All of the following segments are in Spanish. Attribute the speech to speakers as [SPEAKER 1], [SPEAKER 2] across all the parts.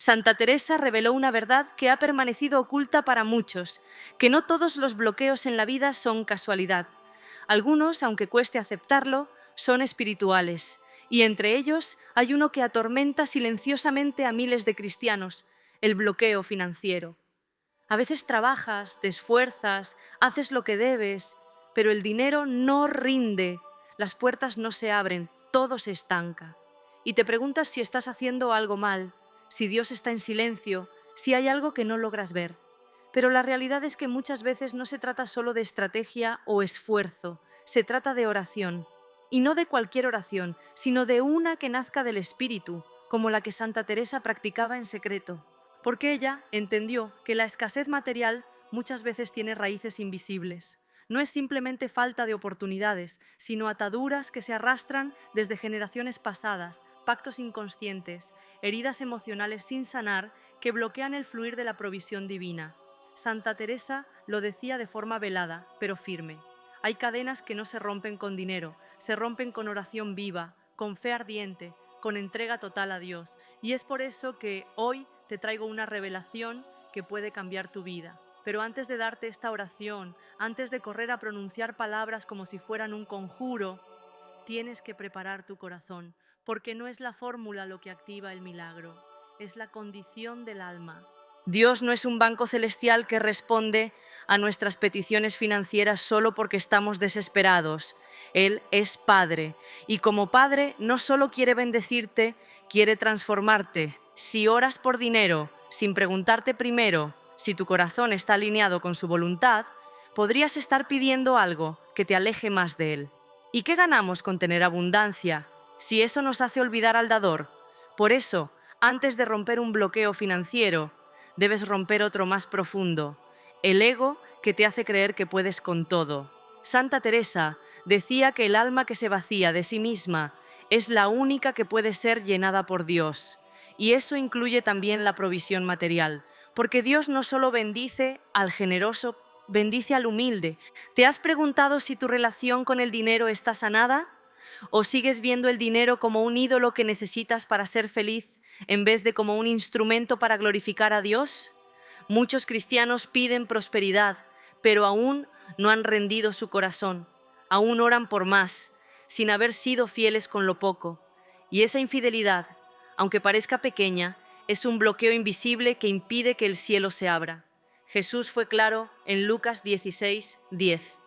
[SPEAKER 1] Santa Teresa reveló una verdad que ha permanecido oculta para muchos, que no todos los bloqueos en la vida son casualidad. Algunos, aunque cueste aceptarlo, son espirituales, y entre ellos hay uno que atormenta silenciosamente a miles de cristianos, el bloqueo financiero. A veces trabajas, te esfuerzas, haces lo que debes, pero el dinero no rinde, las puertas no se abren, todo se estanca. Y te preguntas si estás haciendo algo mal, si Dios está en silencio, si hay algo que no logras ver. Pero la realidad es que muchas veces no se trata solo de estrategia o esfuerzo, se trata de oración. Y no de cualquier oración, sino de una que nazca del Espíritu, como la que Santa Teresa practicaba en secreto. Porque ella entendió que la escasez material muchas veces tiene raíces invisibles. No es simplemente falta de oportunidades, sino ataduras que se arrastran desde generaciones pasadas, pactos inconscientes, heridas emocionales sin sanar que bloquean el fluir de la provisión divina. Santa Teresa lo decía de forma velada, pero firme. Hay cadenas que no se rompen con dinero, se rompen con oración viva, con fe ardiente, con entrega total a Dios. Y es por eso que hoy te traigo una revelación que puede cambiar tu vida. Pero antes de darte esta oración, antes de correr a pronunciar palabras como si fueran un conjuro, tienes que preparar tu corazón, porque no es la fórmula lo que activa el milagro, es la condición del alma. Dios no es un banco celestial que responde a nuestras peticiones financieras solo porque estamos desesperados. Él es Padre y como Padre no solo quiere bendecirte, quiere transformarte. Si oras por dinero sin preguntarte primero si tu corazón está alineado con su voluntad, podrías estar pidiendo algo que te aleje más de Él. ¿Y qué ganamos con tener abundancia si eso nos hace olvidar al dador? Por eso, antes de romper un bloqueo financiero, debes romper otro más profundo, el ego que te hace creer que puedes con todo. Santa Teresa decía que el alma que se vacía de sí misma es la única que puede ser llenada por Dios. Y eso incluye también la provisión material, porque Dios no solo bendice al generoso, bendice al humilde. ¿Te has preguntado si tu relación con el dinero está sanada? ¿O sigues viendo el dinero como un ídolo que necesitas para ser feliz en vez de como un instrumento para glorificar a Dios? Muchos cristianos piden prosperidad, pero aún no han rendido su corazón, aún oran por más, sin haber sido fieles con lo poco. Y esa infidelidad, aunque parezca pequeña, es un bloqueo invisible que impide que el cielo se abra. Jesús fue claro en Lucas 16:10.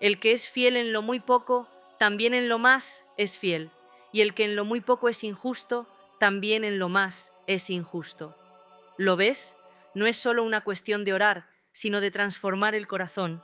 [SPEAKER 1] El que es fiel en lo muy poco, también en lo más es fiel, y el que en lo muy poco es injusto, también en lo más es injusto. ¿Lo ves? No es solo una cuestión de orar, sino de transformar el corazón.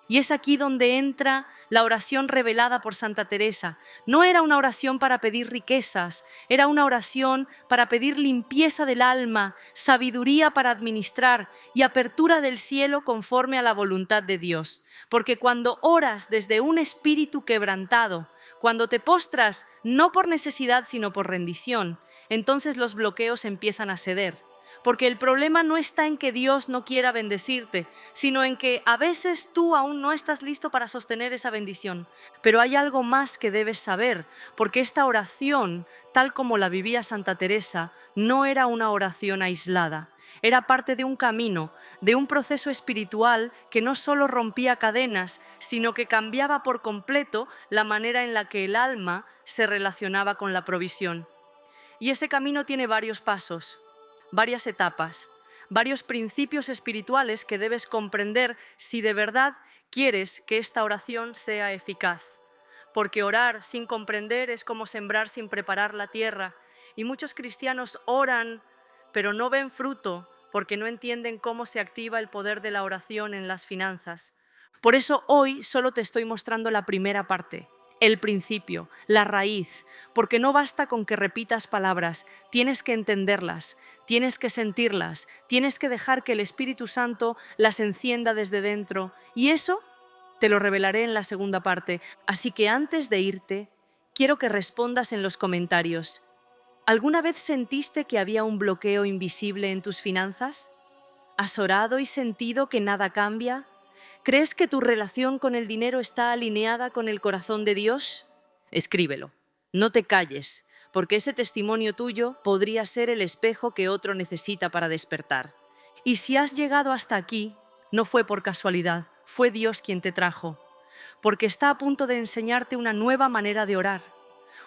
[SPEAKER 1] Y es aquí donde entra la oración revelada por Santa Teresa. No era una oración para pedir riquezas, era una oración para pedir limpieza del alma, sabiduría para administrar y apertura del cielo conforme a la voluntad de Dios. Porque cuando oras desde un espíritu quebrantado, cuando te postras no por necesidad sino por rendición, entonces los bloqueos empiezan a ceder. Porque el problema no está en que Dios no quiera bendecirte, sino en que a veces tú aún no estás listo para sostener esa bendición. Pero hay algo más que debes saber, porque esta oración, tal como la vivía Santa Teresa, no era una oración aislada. Era parte de un camino, de un proceso espiritual que no solo rompía cadenas, sino que cambiaba por completo la manera en la que el alma se relacionaba con la provisión. Y ese camino tiene varios pasos, varias etapas, varios principios espirituales que debes comprender si de verdad quieres que esta oración sea eficaz. Porque orar sin comprender es como sembrar sin preparar la tierra. Y muchos cristianos oran, pero no ven fruto porque no entienden cómo se activa el poder de la oración en las finanzas. Por eso hoy solo te estoy mostrando la primera parte, el principio, la raíz, porque no basta con que repitas palabras, tienes que entenderlas, tienes que sentirlas, tienes que dejar que el Espíritu Santo las encienda desde dentro y eso te lo revelaré en la segunda parte. Así que antes de irte, quiero que respondas en los comentarios. ¿Alguna vez sentiste que había un bloqueo invisible en tus finanzas? ¿Has orado y sentido que nada cambia? ¿Crees que tu relación con el dinero está alineada con el corazón de Dios? Escríbelo, no te calles, porque ese testimonio tuyo podría ser el espejo que otro necesita para despertar. Y si has llegado hasta aquí, no fue por casualidad, fue Dios quien te trajo, porque está a punto de enseñarte una nueva manera de orar,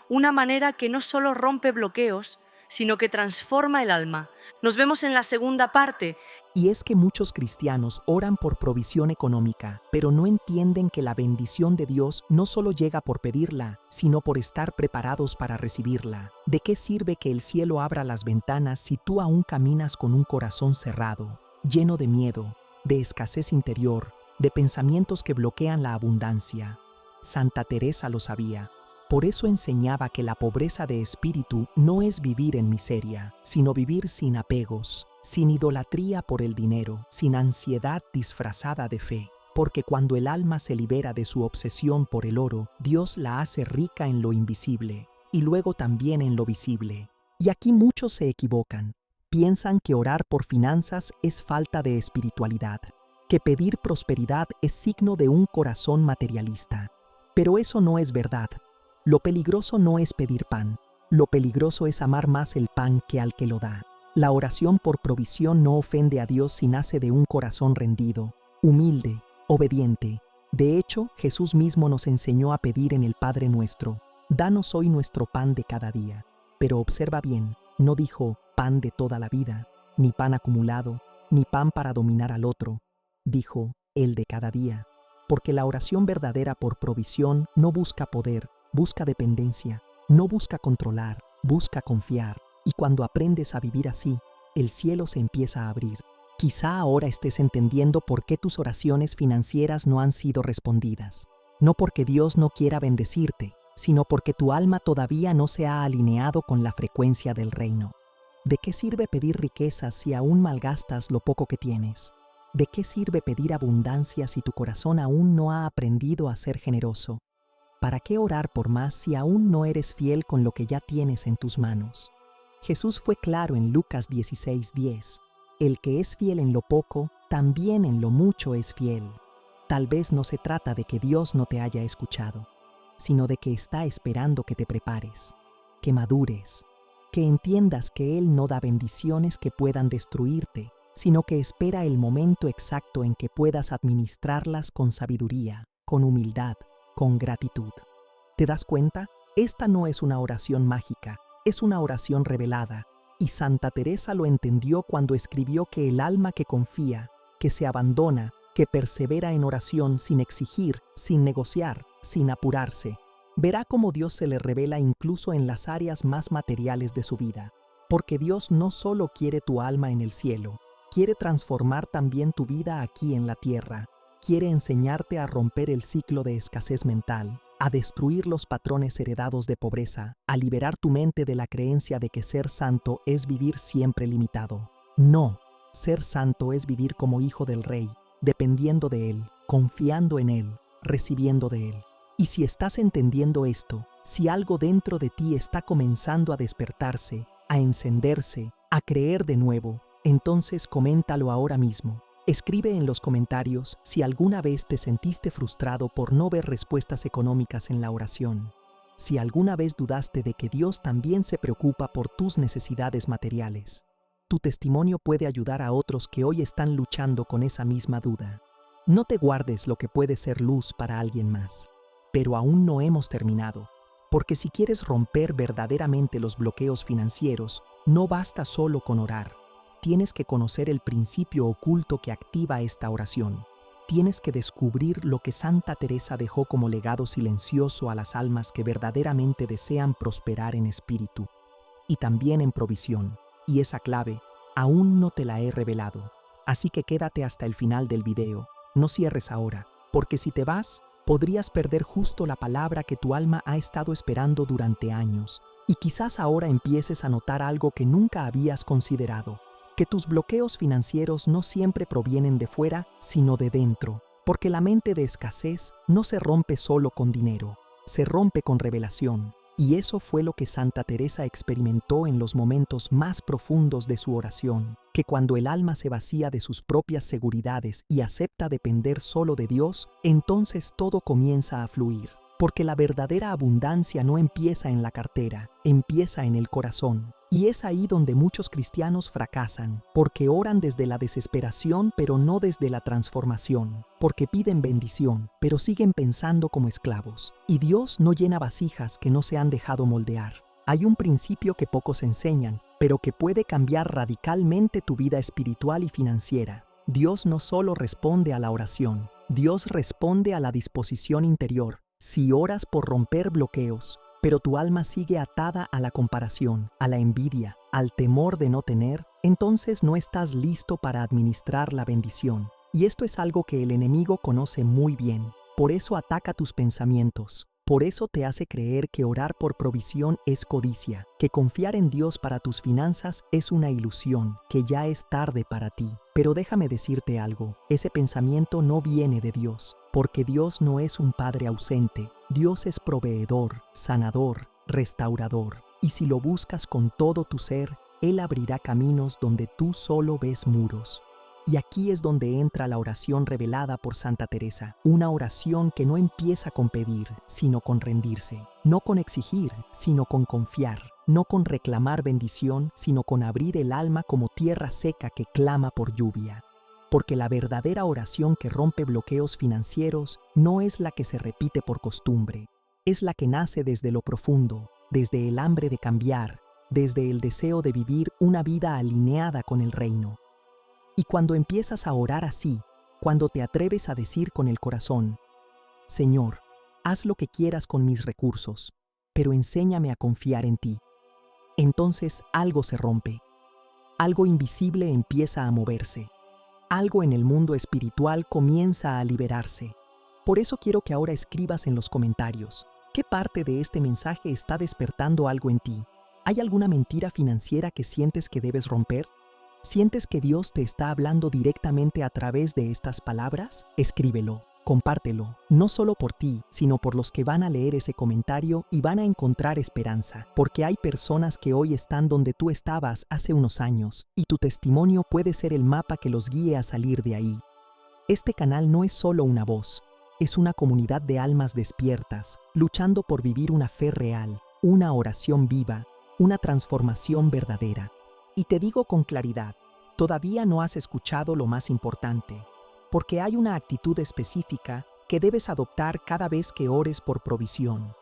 [SPEAKER 1] una manera que no solo rompe bloqueos, sino que transforma el alma. Nos vemos en la segunda parte.
[SPEAKER 2] Y es que muchos cristianos oran por provisión económica, pero no entienden que la bendición de Dios no solo llega por pedirla, sino por estar preparados para recibirla. ¿De qué sirve que el cielo abra las ventanas si tú aún caminas con un corazón cerrado, lleno de miedo, de escasez interior, de pensamientos que bloquean la abundancia? Santa Teresa lo sabía. Por eso enseñaba que la pobreza de espíritu no es vivir en miseria, sino vivir sin apegos, sin idolatría por el dinero, sin ansiedad disfrazada de fe. Porque cuando el alma se libera de su obsesión por el oro, Dios la hace rica en lo invisible y luego también en lo visible. Y aquí muchos se equivocan. Piensan que orar por finanzas es falta de espiritualidad, que pedir prosperidad es signo de un corazón materialista. Pero eso no es verdad. Lo peligroso no es pedir pan, lo peligroso es amar más el pan que al que lo da. La oración por provisión no ofende a Dios si nace de un corazón rendido, humilde, obediente. De hecho, Jesús mismo nos enseñó a pedir en el Padre Nuestro: danos hoy nuestro pan de cada día. Pero observa bien, no dijo pan de toda la vida, ni pan acumulado, ni pan para dominar al otro. Dijo el de cada día. Porque la oración verdadera por provisión no busca poder, busca dependencia, no busca controlar, busca confiar. Y cuando aprendes a vivir así, el cielo se empieza a abrir. Quizá ahora estés entendiendo por qué tus oraciones financieras no han sido respondidas. No porque Dios no quiera bendecirte, sino porque tu alma todavía no se ha alineado con la frecuencia del reino. ¿De qué sirve pedir riquezas si aún malgastas lo poco que tienes? ¿De qué sirve pedir abundancia si tu corazón aún no ha aprendido a ser generoso? ¿Para qué orar por más si aún no eres fiel con lo que ya tienes en tus manos? Jesús fue claro en Lucas 16:10. El que es fiel en lo poco, también en lo mucho es fiel. Tal vez no se trata de que Dios no te haya escuchado, sino de que está esperando que te prepares, que madures, que entiendas que Él no da bendiciones que puedan destruirte, sino que espera el momento exacto en que puedas administrarlas con sabiduría, con humildad, con gratitud. ¿Te das cuenta? Esta no es una oración mágica, es una oración revelada, y Santa Teresa lo entendió cuando escribió que el alma que confía, que se abandona, que persevera en oración sin exigir, sin negociar, sin apurarse, verá cómo Dios se le revela incluso en las áreas más materiales de su vida. Porque Dios no solo quiere tu alma en el cielo, quiere transformar también tu vida aquí en la tierra. Quiere enseñarte a romper el ciclo de escasez mental, a destruir los patrones heredados de pobreza, a liberar tu mente de la creencia de que ser santo es vivir siempre limitado. No, ser santo es vivir como hijo del Rey, dependiendo de Él, confiando en Él, recibiendo de Él. Y si estás entendiendo esto, si algo dentro de ti está comenzando a despertarse, a encenderse, a creer de nuevo, entonces coméntalo ahora mismo. Escribe en los comentarios si alguna vez te sentiste frustrado por no ver respuestas económicas en la oración. Si alguna vez dudaste de que Dios también se preocupa por tus necesidades materiales. Tu testimonio puede ayudar a otros que hoy están luchando con esa misma duda. No te guardes lo que puede ser luz para alguien más. Pero aún no hemos terminado. Porque si quieres romper verdaderamente los bloqueos financieros, no basta solo con orar. Tienes que conocer el principio oculto que activa esta oración. Tienes que descubrir lo que Santa Teresa dejó como legado silencioso a las almas que verdaderamente desean prosperar en espíritu y también en provisión. Y esa clave aún no te la he revelado. Así que quédate hasta el final del video. No cierres ahora, porque si te vas, podrías perder justo la palabra que tu alma ha estado esperando durante años. Y quizás ahora empieces a notar algo que nunca habías considerado. Que tus bloqueos financieros no siempre provienen de fuera, sino de dentro, porque la mente de escasez no se rompe solo con dinero, se rompe con revelación, y eso fue lo que Santa Teresa experimentó en los momentos más profundos de su oración, que cuando el alma se vacía de sus propias seguridades y acepta depender solo de Dios, entonces todo comienza a fluir. porque la verdadera abundancia no empieza en la cartera, empieza en el corazón. Y es ahí donde muchos cristianos fracasan, porque oran desde la desesperación pero no desde la transformación, porque piden bendición pero siguen pensando como esclavos. Y Dios no llena vasijas que no se han dejado moldear. Hay un principio que pocos enseñan, pero que puede cambiar radicalmente tu vida espiritual y financiera. Dios no solo responde a la oración, Dios responde a la disposición interior. Si oras por romper bloqueos, pero tu alma sigue atada a la comparación, a la envidia, al temor de no tener, entonces no estás listo para administrar la bendición. Y esto es algo que el enemigo conoce muy bien. Por eso ataca tus pensamientos. Por eso te hace creer que orar por provisión es codicia, que confiar en Dios para tus finanzas es una ilusión, que ya es tarde para ti. Pero déjame decirte algo, ese pensamiento no viene de Dios, porque Dios no es un padre ausente. Dios es proveedor, sanador, restaurador. Y si lo buscas con todo tu ser, Él abrirá caminos donde tú solo ves muros. Y aquí es donde entra la oración revelada por Santa Teresa, una oración que no empieza con pedir, sino con rendirse, no con exigir, sino con confiar, no con reclamar bendición, sino con abrir el alma como tierra seca que clama por lluvia. Porque la verdadera oración que rompe bloqueos financieros no es la que se repite por costumbre, es la que nace desde lo profundo, desde el hambre de cambiar, desde el deseo de vivir una vida alineada con el reino. Y cuando empiezas a orar así, cuando te atreves a decir con el corazón, Señor, haz lo que quieras con mis recursos, pero enséñame a confiar en ti. Entonces algo se rompe, algo invisible empieza a moverse, algo en el mundo espiritual comienza a liberarse. Por eso quiero que ahora escribas en los comentarios, ¿qué parte de este mensaje está despertando algo en ti? ¿Hay alguna mentira financiera que sientes que debes romper? ¿Sientes que Dios te está hablando directamente a través de estas palabras? Escríbelo, compártelo, no solo por ti, sino por los que van a leer ese comentario y van a encontrar esperanza, porque hay personas que hoy están donde tú estabas hace unos años, y tu testimonio puede ser el mapa que los guíe a salir de ahí. Este canal no es solo una voz, es una comunidad de almas despiertas, luchando por vivir una fe real, una oración viva, una transformación verdadera. Y te digo con claridad, todavía no has escuchado lo más importante, porque hay una actitud específica que debes adoptar cada vez que ores por provisión.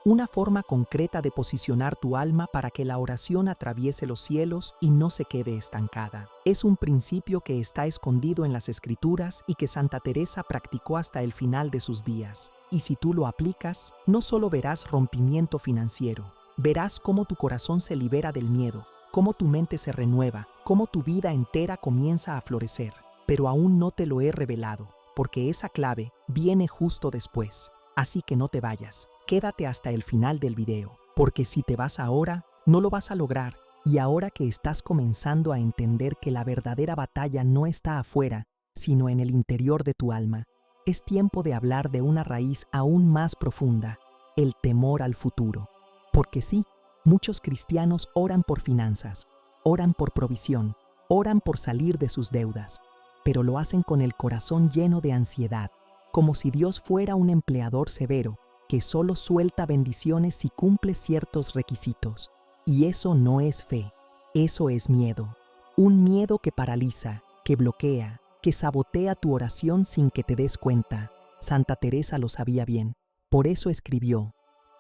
[SPEAKER 2] Una forma concreta de posicionar tu alma para que la oración atraviese los cielos y no se quede estancada. Es un principio que está escondido en las Escrituras y que Santa Teresa practicó hasta el final de sus días. Y si tú lo aplicas, no solo verás rompimiento financiero, verás cómo tu corazón se libera del miedo, cómo tu mente se renueva, cómo tu vida entera comienza a florecer. Pero aún no te lo he revelado, porque esa clave viene justo después. Así que no te vayas, quédate hasta el final del video, porque si te vas ahora, no lo vas a lograr. Y ahora que estás comenzando a entender que la verdadera batalla no está afuera, sino en el interior de tu alma, es tiempo de hablar de una raíz aún más profunda, el temor al futuro. Porque sí, muchos cristianos oran por finanzas, oran por provisión, oran por salir de sus deudas, pero lo hacen con el corazón lleno de ansiedad, como si Dios fuera un empleador severo que solo suelta bendiciones si cumple ciertos requisitos. Y eso no es fe, eso es miedo. Un miedo que paraliza, que bloquea, que sabotea tu oración sin que te des cuenta. Santa Teresa lo sabía bien. Por eso escribió,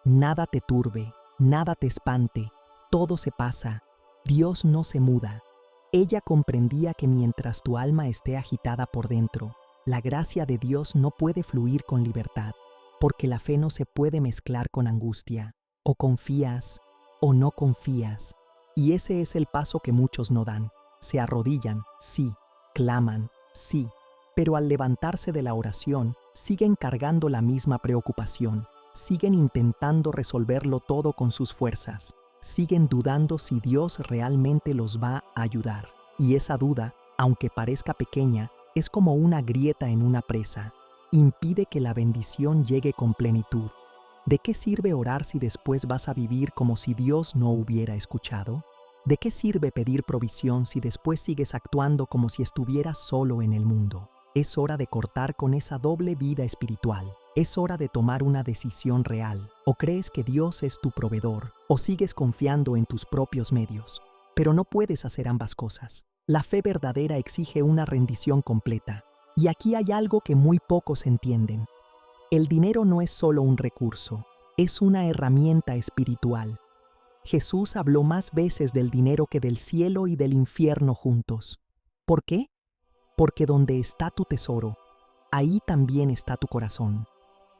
[SPEAKER 2] nada te turbe, nada te espante, todo se pasa, Dios no se muda. Ella comprendía que mientras tu alma esté agitada por dentro, la gracia de Dios no puede fluir con libertad, porque la fe no se puede mezclar con angustia. O confías o no confías. Y ese es el paso que muchos no dan. Se arrodillan, sí, claman, sí, pero al levantarse de la oración, siguen cargando la misma preocupación. Siguen intentando resolverlo todo con sus fuerzas. Siguen dudando si Dios realmente los va a ayudar. Y esa duda, aunque parezca pequeña, es como una grieta en una presa. Impide que la bendición llegue con plenitud. ¿De qué sirve orar si después vas a vivir como si Dios no hubiera escuchado? ¿De qué sirve pedir provisión si después sigues actuando como si estuvieras solo en el mundo? Es hora de cortar con esa doble vida espiritual. Es hora de tomar una decisión real. O crees que Dios es tu proveedor, o sigues confiando en tus propios medios. Pero no puedes hacer ambas cosas. La fe verdadera exige una rendición completa. Y aquí hay algo que muy pocos entienden. El dinero no es solo un recurso, es una herramienta espiritual. Jesús habló más veces del dinero que del cielo y del infierno juntos. ¿Por qué? Porque donde está tu tesoro, ahí también está tu corazón.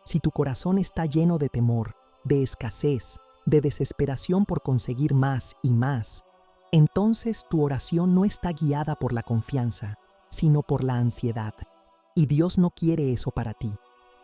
[SPEAKER 2] Si tu corazón está lleno de temor, de escasez, de desesperación por conseguir más y más, entonces tu oración no está guiada por la confianza, sino por la ansiedad. Y Dios no quiere eso para ti.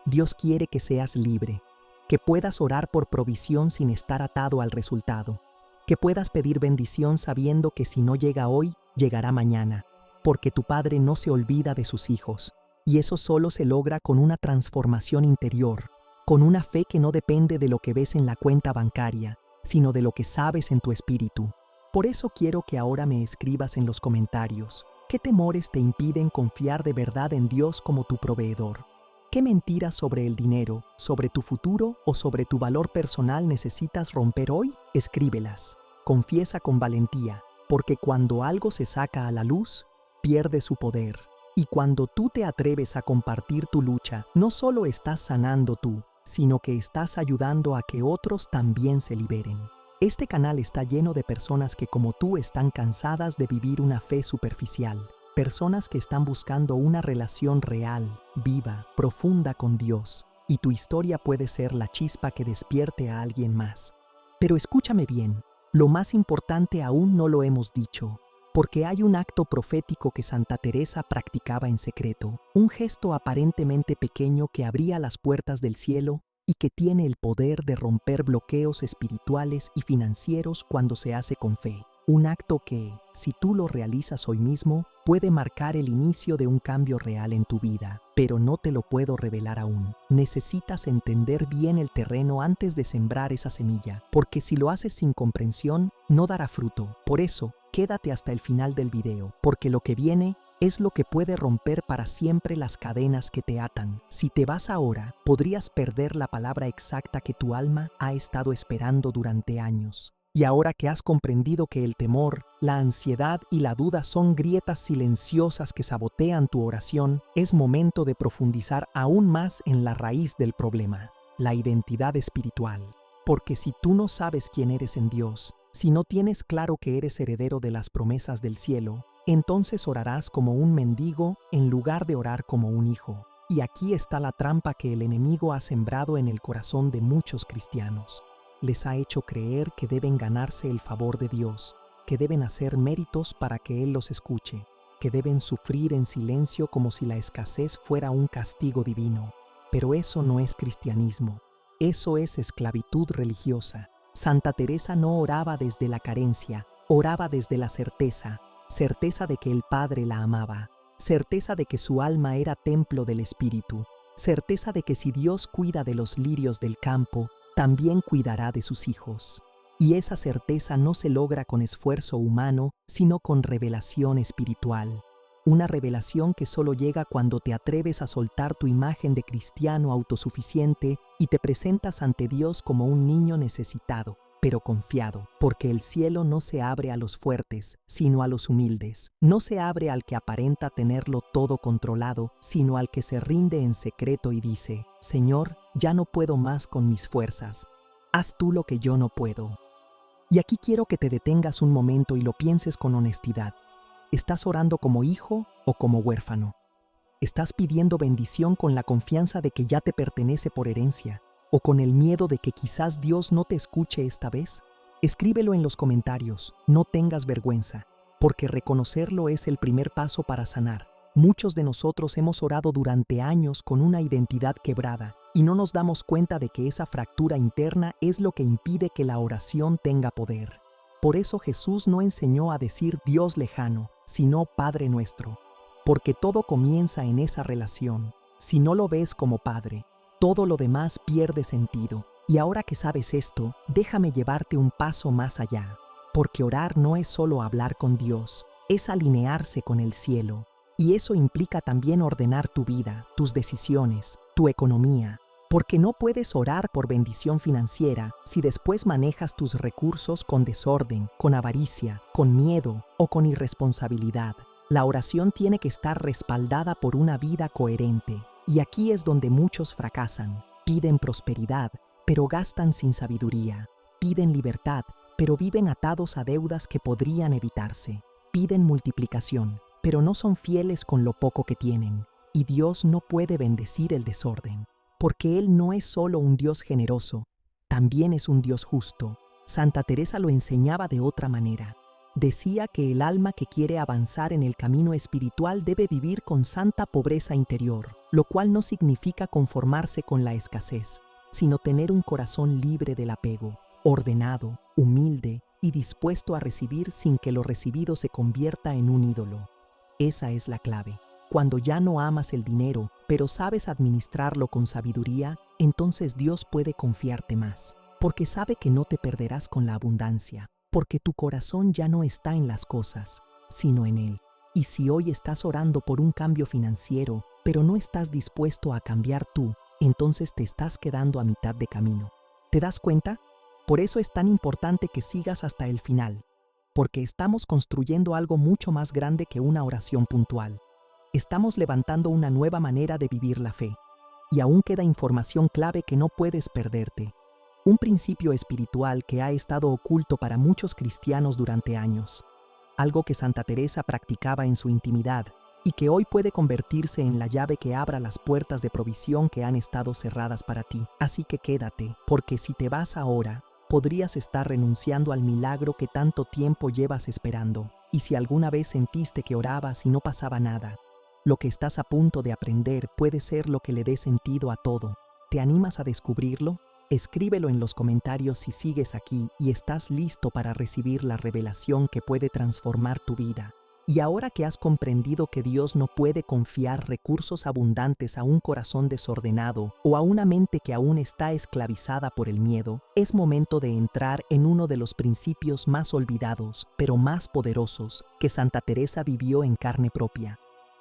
[SPEAKER 2] Dios quiere que seas libre, que puedas orar por provisión sin estar atado al resultado, que puedas pedir bendición sabiendo que si no llega hoy, llegará mañana, porque tu Padre no se olvida de sus hijos. Y eso solo se logra con una transformación interior, con una fe que no depende de lo que ves en la cuenta bancaria, sino de lo que sabes en tu espíritu. Por eso quiero que ahora me escribas en los comentarios, ¿qué temores te impiden confiar de verdad en Dios como tu proveedor? ¿Qué mentiras sobre el dinero, sobre tu futuro o sobre tu valor personal necesitas romper hoy? Escríbelas. Confiesa con valentía, porque cuando algo se saca a la luz, pierde su poder. Y cuando tú te atreves a compartir tu lucha, no solo estás sanando tú, sino que estás ayudando a que otros también se liberen. Este canal está lleno de personas que como tú están cansadas de vivir una fe superficial. Personas que están buscando una relación real, viva, profunda con Dios. Y tu historia puede ser la chispa que despierte a alguien más. Pero escúchame bien, lo más importante aún no lo hemos dicho. Porque hay un acto profético que Santa Teresa practicaba en secreto, un gesto aparentemente pequeño que abría las puertas del cielo y que tiene el poder de romper bloqueos espirituales y financieros cuando se hace con fe. Un acto que, si tú lo realizas hoy mismo, puede marcar el inicio de un cambio real en tu vida, pero no te lo puedo revelar aún. Necesitas entender bien el terreno antes de sembrar esa semilla, porque si lo haces sin comprensión, no dará fruto. Por eso, quédate hasta el final del video, porque lo que viene es lo que puede romper para siempre las cadenas que te atan. Si te vas ahora, podrías perder la palabra exacta que tu alma ha estado esperando durante años. Y ahora que has comprendido que el temor, la ansiedad y la duda son grietas silenciosas que sabotean tu oración, es momento de profundizar aún más en la raíz del problema, la identidad espiritual. Porque si tú no sabes quién eres en Dios, si no tienes claro que eres heredero de las promesas del cielo, entonces orarás como un mendigo en lugar de orar como un hijo. Y aquí está la trampa que el enemigo ha sembrado en el corazón de muchos cristianos. Les ha hecho creer que deben ganarse el favor de Dios, que deben hacer méritos para que Él los escuche, que deben sufrir en silencio como si la escasez fuera un castigo divino. Pero eso no es cristianismo, eso es esclavitud religiosa. Santa Teresa no oraba desde la carencia, oraba desde la certeza, certeza de que el Padre la amaba, certeza de que su alma era templo del Espíritu, certeza de que si Dios cuida de los lirios del campo, también cuidará de sus hijos. Y esa certeza no se logra con esfuerzo humano, sino con revelación espiritual. Una revelación que solo llega cuando te atreves a soltar tu imagen de cristiano autosuficiente y te presentas ante Dios como un niño necesitado, pero confiado, porque el cielo no se abre a los fuertes, sino a los humildes. No se abre al que aparenta tenerlo todo controlado, sino al que se rinde en secreto y dice: Señor, ya no puedo más con mis fuerzas. Haz tú lo que yo no puedo. Y aquí quiero que te detengas un momento y lo pienses con honestidad. ¿Estás orando como hijo o como huérfano? ¿Estás pidiendo bendición con la confianza de que ya te pertenece por herencia? ¿O con el miedo de que quizás Dios no te escuche esta vez? Escríbelo en los comentarios, no tengas vergüenza, porque reconocerlo es el primer paso para sanar. Muchos de nosotros hemos orado durante años con una identidad quebrada y no nos damos cuenta de que esa fractura interna es lo que impide que la oración tenga poder. Por eso Jesús no enseñó a decir Dios lejano, sino Padre nuestro, porque todo comienza en esa relación. Si no lo ves como Padre, todo lo demás pierde sentido. Y ahora que sabes esto, déjame llevarte un paso más allá, porque orar no es solo hablar con Dios, es alinearse con el cielo. Y eso implica también ordenar tu vida, tus decisiones, tu economía, Porque no puedes orar por bendición financiera si después manejas tus recursos con desorden, con avaricia, con miedo o con irresponsabilidad. La oración tiene que estar respaldada por una vida coherente. Y aquí es donde muchos fracasan. Piden prosperidad, pero gastan sin sabiduría. Piden libertad, pero viven atados a deudas que podrían evitarse. Piden multiplicación, pero no son fieles con lo poco que tienen. Y Dios no puede bendecir el desorden, porque Él no es solo un Dios generoso, también es un Dios justo. Santa Teresa lo enseñaba de otra manera. Decía que el alma que quiere avanzar en el camino espiritual debe vivir con santa pobreza interior, lo cual no significa conformarse con la escasez, sino tener un corazón libre del apego, ordenado, humilde y dispuesto a recibir sin que lo recibido se convierta en un ídolo. Esa es la clave. Cuando ya no amas el dinero, pero sabes administrarlo con sabiduría, entonces Dios puede confiarte más, porque sabe que no te perderás con la abundancia, porque tu corazón ya no está en las cosas, sino en Él. Y si hoy estás orando por un cambio financiero, pero no estás dispuesto a cambiar tú, entonces te estás quedando a mitad de camino. ¿Te das cuenta? Por eso es tan importante que sigas hasta el final, porque estamos construyendo algo mucho más grande que una oración puntual. Estamos levantando una nueva manera de vivir la fe. Y aún queda información clave que no puedes perderte. Un principio espiritual que ha estado oculto para muchos cristianos durante años. Algo que Santa Teresa practicaba en su intimidad y que hoy puede convertirse en la llave que abra las puertas de provisión que han estado cerradas para ti. Así que quédate, porque si te vas ahora, podrías estar renunciando al milagro que tanto tiempo llevas esperando. Y si alguna vez sentiste que orabas y no pasaba nada, lo que estás a punto de aprender puede ser lo que le dé sentido a todo. ¿Te animas a descubrirlo? Escríbelo en los comentarios si sigues aquí y estás listo para recibir la revelación que puede transformar tu vida. Y ahora que has comprendido que Dios no puede confiar recursos abundantes a un corazón desordenado o a una mente que aún está esclavizada por el miedo, es momento de entrar en uno de los principios más olvidados, pero más poderosos, que Santa Teresa vivió en carne propia.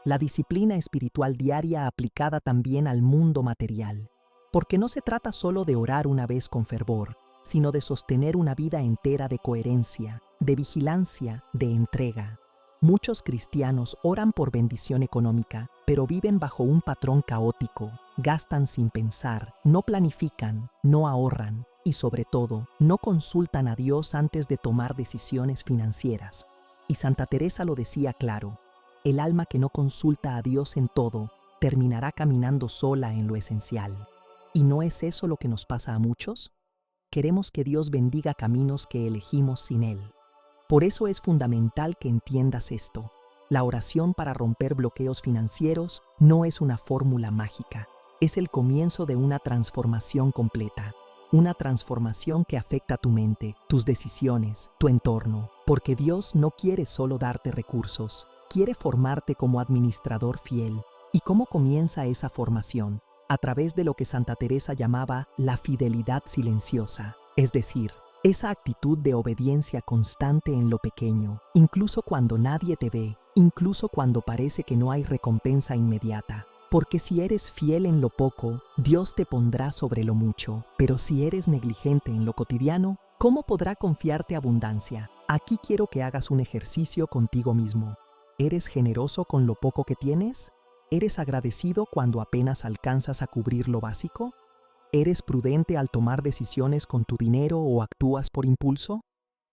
[SPEAKER 2] La disciplina espiritual diaria aplicada también al mundo material. Porque no se trata solo de orar una vez con fervor, sino de sostener una vida entera de coherencia, de vigilancia, de entrega. Muchos cristianos oran por bendición económica, pero viven bajo un patrón caótico, gastan sin pensar, no planifican, no ahorran y sobre todo, no consultan a Dios antes de tomar decisiones financieras. Y Santa Teresa lo decía claro, el alma que no consulta a Dios en todo, terminará caminando sola en lo esencial. ¿Y no es eso lo que nos pasa a muchos? Queremos que Dios bendiga caminos que elegimos sin Él. Por eso es fundamental que entiendas esto. La oración para romper bloqueos financieros no es una fórmula mágica. Es el comienzo de una transformación completa. Una transformación que afecta tu mente, tus decisiones, tu entorno. Porque Dios no quiere solo darte recursos, quiere formarte como administrador fiel. ¿Y cómo comienza esa formación? A través de lo que Santa Teresa llamaba la fidelidad silenciosa, es decir, esa actitud de obediencia constante en lo pequeño, incluso cuando nadie te ve, incluso cuando parece que no hay recompensa inmediata. Porque si eres fiel en lo poco, Dios te pondrá sobre lo mucho, pero si eres negligente en lo cotidiano, ¿cómo podrá confiarte abundancia? Aquí quiero que hagas un ejercicio contigo mismo. ¿Eres generoso con lo poco que tienes? ¿Eres agradecido cuando apenas alcanzas a cubrir lo básico? ¿Eres prudente al tomar decisiones con tu dinero o actúas por impulso?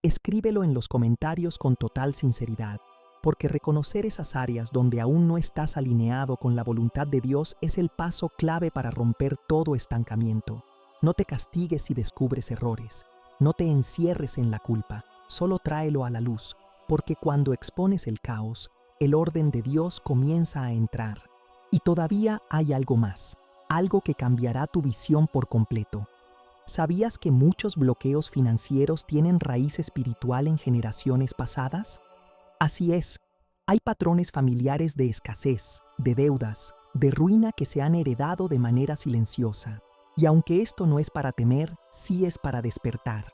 [SPEAKER 2] Escríbelo en los comentarios con total sinceridad, porque reconocer esas áreas donde aún no estás alineado con la voluntad de Dios es el paso clave para romper todo estancamiento. No te castigues si descubres errores. No te encierres en la culpa, solo tráelo a la luz, porque cuando expones el caos, el orden de Dios comienza a entrar. Y todavía hay algo más, algo que cambiará tu visión por completo. ¿Sabías que muchos bloqueos financieros tienen raíz espiritual en generaciones pasadas? Así es, hay patrones familiares de escasez, de deudas, de ruina que se han heredado de manera silenciosa. Y aunque esto no es para temer, sí es para despertar.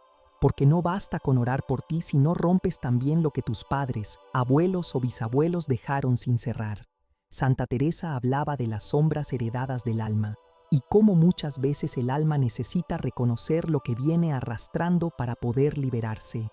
[SPEAKER 2] Porque no basta con orar por ti si no rompes también lo que tus padres, abuelos o bisabuelos dejaron sin cerrar. Santa Teresa hablaba de las sombras heredadas del alma, y cómo muchas veces el alma necesita reconocer lo que viene arrastrando para poder liberarse.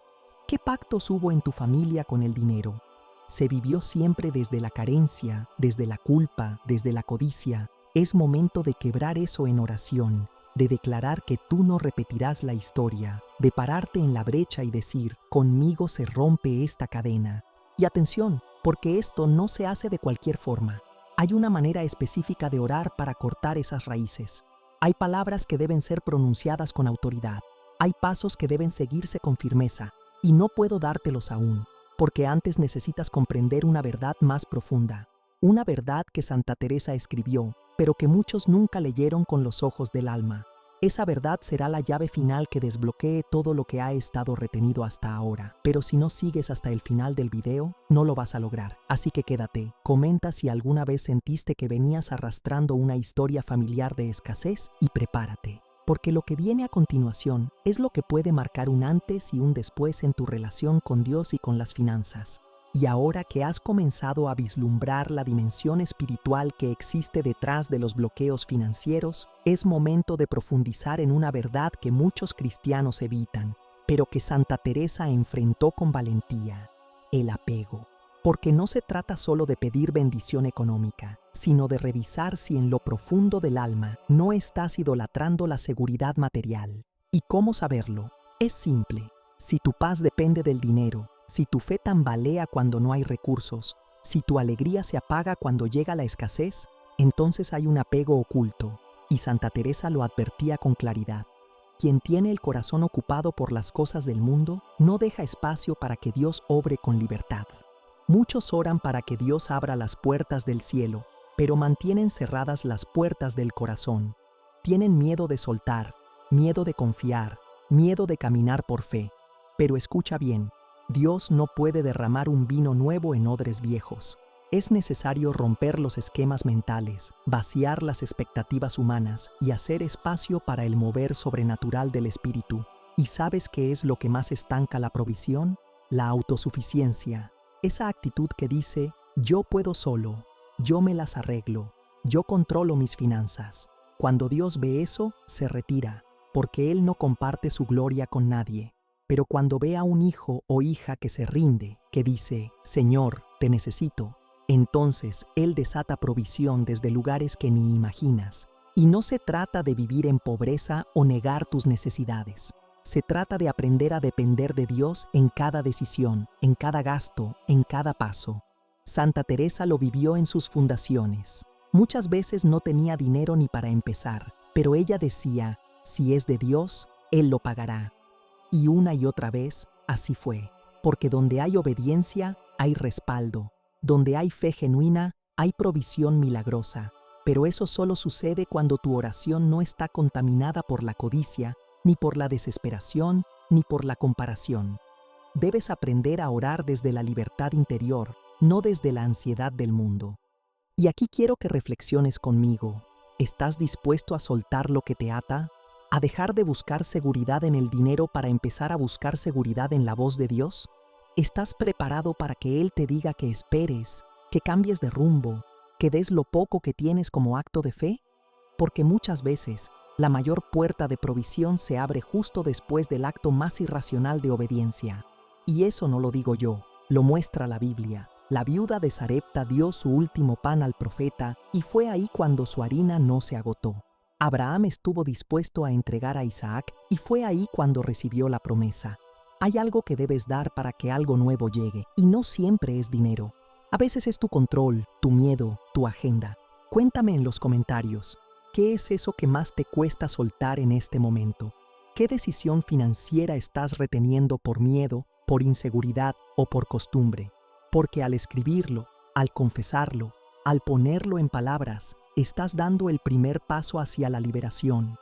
[SPEAKER 2] ¿Qué pactos hubo en tu familia con el dinero? ¿Se vivió siempre desde la carencia, desde la culpa, desde la codicia? Es momento de quebrar eso en oración, de declarar que tú no repetirás la historia, de pararte en la brecha y decir, conmigo se rompe esta cadena. Y atención, porque esto no se hace de cualquier forma. Hay una manera específica de orar para cortar esas raíces. Hay palabras que deben ser pronunciadas con autoridad. Hay pasos que deben seguirse con firmeza. Y no puedo dártelos aún, porque antes necesitas comprender una verdad más profunda. Una verdad que Santa Teresa escribió, pero que muchos nunca leyeron con los ojos del alma. Esa verdad será la llave final que desbloquee todo lo que ha estado retenido hasta ahora. Pero si no sigues hasta el final del video, no lo vas a lograr. Así que quédate, comenta si alguna vez sentiste que venías arrastrando una historia familiar de escasez y prepárate. Porque lo que viene a continuación es lo que puede marcar un antes y un después en tu relación con Dios y con las finanzas. Y ahora que has comenzado a vislumbrar la dimensión espiritual que existe detrás de los bloqueos financieros, es momento de profundizar en una verdad que muchos cristianos evitan, pero que Santa Teresa enfrentó con valentía: el apego. Porque no se trata solo de pedir bendición económica, sino de revisar si en lo profundo del alma no estás idolatrando la seguridad material. ¿Y cómo saberlo? Es simple. Si tu paz depende del dinero, si tu fe tambalea cuando no hay recursos, si tu alegría se apaga cuando llega la escasez, entonces hay un apego oculto, y Santa Teresa lo advertía con claridad. Quien tiene el corazón ocupado por las cosas del mundo no deja espacio para que Dios obre con libertad. Muchos oran para que Dios abra las puertas del cielo, pero mantienen cerradas las puertas del corazón. Tienen miedo de soltar, miedo de confiar, miedo de caminar por fe. Pero escucha bien, Dios no puede derramar un vino nuevo en odres viejos. Es necesario romper los esquemas mentales, vaciar las expectativas humanas y hacer espacio para el mover sobrenatural del Espíritu. ¿Y sabes qué es lo que más estanca la provisión? La autosuficiencia. Esa actitud que dice, yo puedo solo, yo me las arreglo, yo controlo mis finanzas. Cuando Dios ve eso, se retira, porque Él no comparte su gloria con nadie. Pero cuando ve a un hijo o hija que se rinde, que dice, Señor, te necesito, entonces Él desata provisión desde lugares que ni imaginas. Y no se trata de vivir en pobreza o negar tus necesidades. Se trata de aprender a depender de Dios en cada decisión, en cada gasto, en cada paso. Santa Teresa lo vivió en sus fundaciones. Muchas veces no tenía dinero ni para empezar, pero ella decía, si es de Dios, Él lo pagará. Y una y otra vez, así fue, porque donde hay obediencia, hay respaldo, donde hay fe genuina, hay provisión milagrosa. Pero eso solo sucede cuando tu oración no está contaminada por la codicia, ni por la desesperación, ni por la comparación. Debes aprender a orar desde la libertad interior, no desde la ansiedad del mundo. Y aquí quiero que reflexiones conmigo. ¿Estás dispuesto a soltar lo que te ata? ¿A dejar de buscar seguridad en el dinero para empezar a buscar seguridad en la voz de Dios? ¿Estás preparado para que Él te diga que esperes, que cambies de rumbo, que des lo poco que tienes como acto de fe? Porque muchas veces, la mayor puerta de provisión se abre justo después del acto más irracional de obediencia. Y eso no lo digo yo, lo muestra la Biblia. La viuda de Sarepta dio su último pan al profeta y fue ahí cuando su harina no se agotó. Abraham estuvo dispuesto a entregar a Isaac y fue ahí cuando recibió la promesa. Hay algo que debes dar para que algo nuevo llegue, y no siempre es dinero. A veces es tu control, tu miedo, tu agenda. Cuéntame en los comentarios, ¿qué es eso que más te cuesta soltar en este momento? ¿Qué decisión financiera estás reteniendo por miedo, por inseguridad o por costumbre? Porque al escribirlo, al confesarlo, al ponerlo en palabras, estás dando el primer paso hacia la liberación.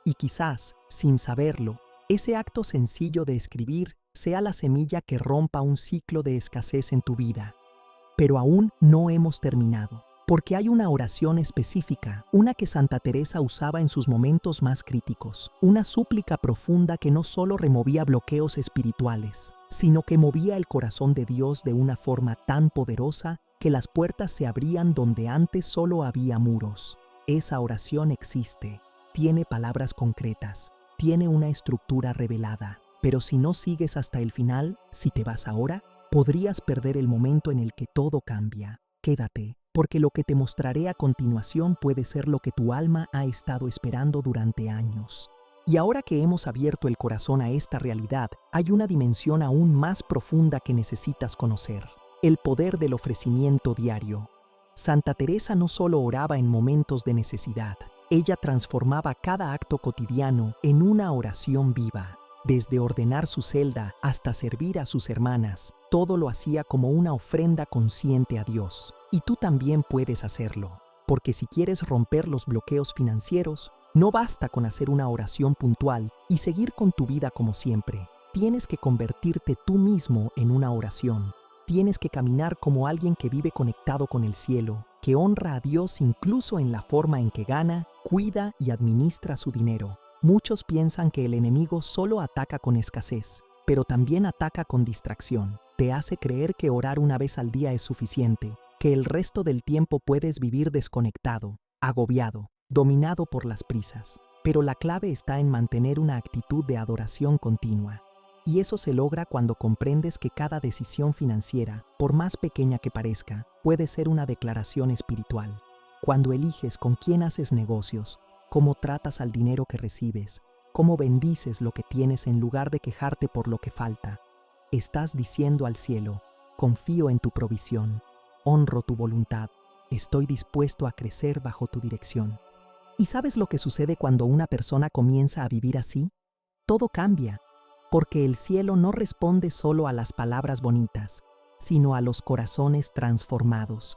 [SPEAKER 2] Y quizás, sin saberlo, ese acto sencillo de escribir sea la semilla que rompa un ciclo de escasez en tu vida. Pero aún no hemos terminado, porque hay una oración específica, una que Santa Teresa usaba en sus momentos más críticos, una súplica profunda que no solo removía bloqueos espirituales, sino que movía el corazón de Dios de una forma tan poderosa que las puertas se abrían donde antes solo había muros. Esa oración existe, tiene palabras concretas, tiene una estructura revelada, pero si no sigues hasta el final, si te vas ahora, podrías perder el momento en el que todo cambia. Quédate, porque lo que te mostraré a continuación puede ser lo que tu alma ha estado esperando durante años. Y ahora que hemos abierto el corazón a esta realidad, hay una dimensión aún más profunda que necesitas conocer: el poder del ofrecimiento diario. Santa Teresa no solo oraba en momentos de necesidad, ella transformaba cada acto cotidiano en una oración viva. Desde ordenar su celda hasta servir a sus hermanas, todo lo hacía como una ofrenda consciente a Dios. Y tú también puedes hacerlo, porque si quieres romper los bloqueos financieros, no basta con hacer una oración puntual y seguir con tu vida como siempre. Tienes que convertirte tú mismo en una oración. Tienes que caminar como alguien que vive conectado con el cielo, que honra a Dios incluso en la forma en que gana, cuida y administra su dinero. Muchos piensan que el enemigo solo ataca con escasez, pero también ataca con distracción. Te hace creer que orar una vez al día es suficiente, que el resto del tiempo puedes vivir desconectado, agobiado, dominado por las prisas. Pero la clave está en mantener una actitud de adoración continua. Y eso se logra cuando comprendes que cada decisión financiera, por más pequeña que parezca, puede ser una declaración espiritual. Cuando eliges con quién haces negocios, cómo tratas al dinero que recibes, cómo bendices lo que tienes en lugar de quejarte por lo que falta, estás diciendo al cielo: confío en tu provisión, honro tu voluntad, estoy dispuesto a crecer bajo tu dirección. ¿Y sabes lo que sucede cuando una persona comienza a vivir así? Todo cambia, porque el cielo no responde solo a las palabras bonitas, sino a los corazones transformados.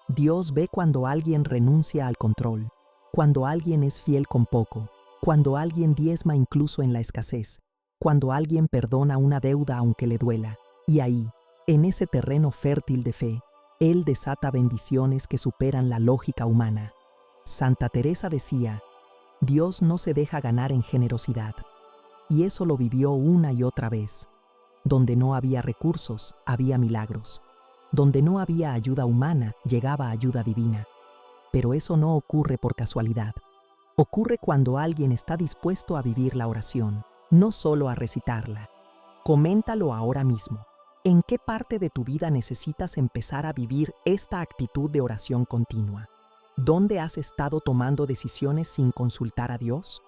[SPEAKER 2] Dios ve cuando alguien renuncia al control, cuando alguien es fiel con poco, cuando alguien diezma incluso en la escasez, cuando alguien perdona una deuda aunque le duela. Y ahí, en ese terreno fértil de fe, Él desata bendiciones que superan la lógica humana. Santa Teresa decía: Dios no se deja ganar en generosidad. Y eso lo vivió una y otra vez. Donde no había recursos, había milagros. Donde no había ayuda humana, llegaba ayuda divina. Pero eso no ocurre por casualidad. Ocurre cuando alguien está dispuesto a vivir la oración, no solo a recitarla. Coméntalo ahora mismo. ¿En qué parte de tu vida necesitas empezar a vivir esta actitud de oración continua? ¿Dónde has estado tomando decisiones sin consultar a Dios?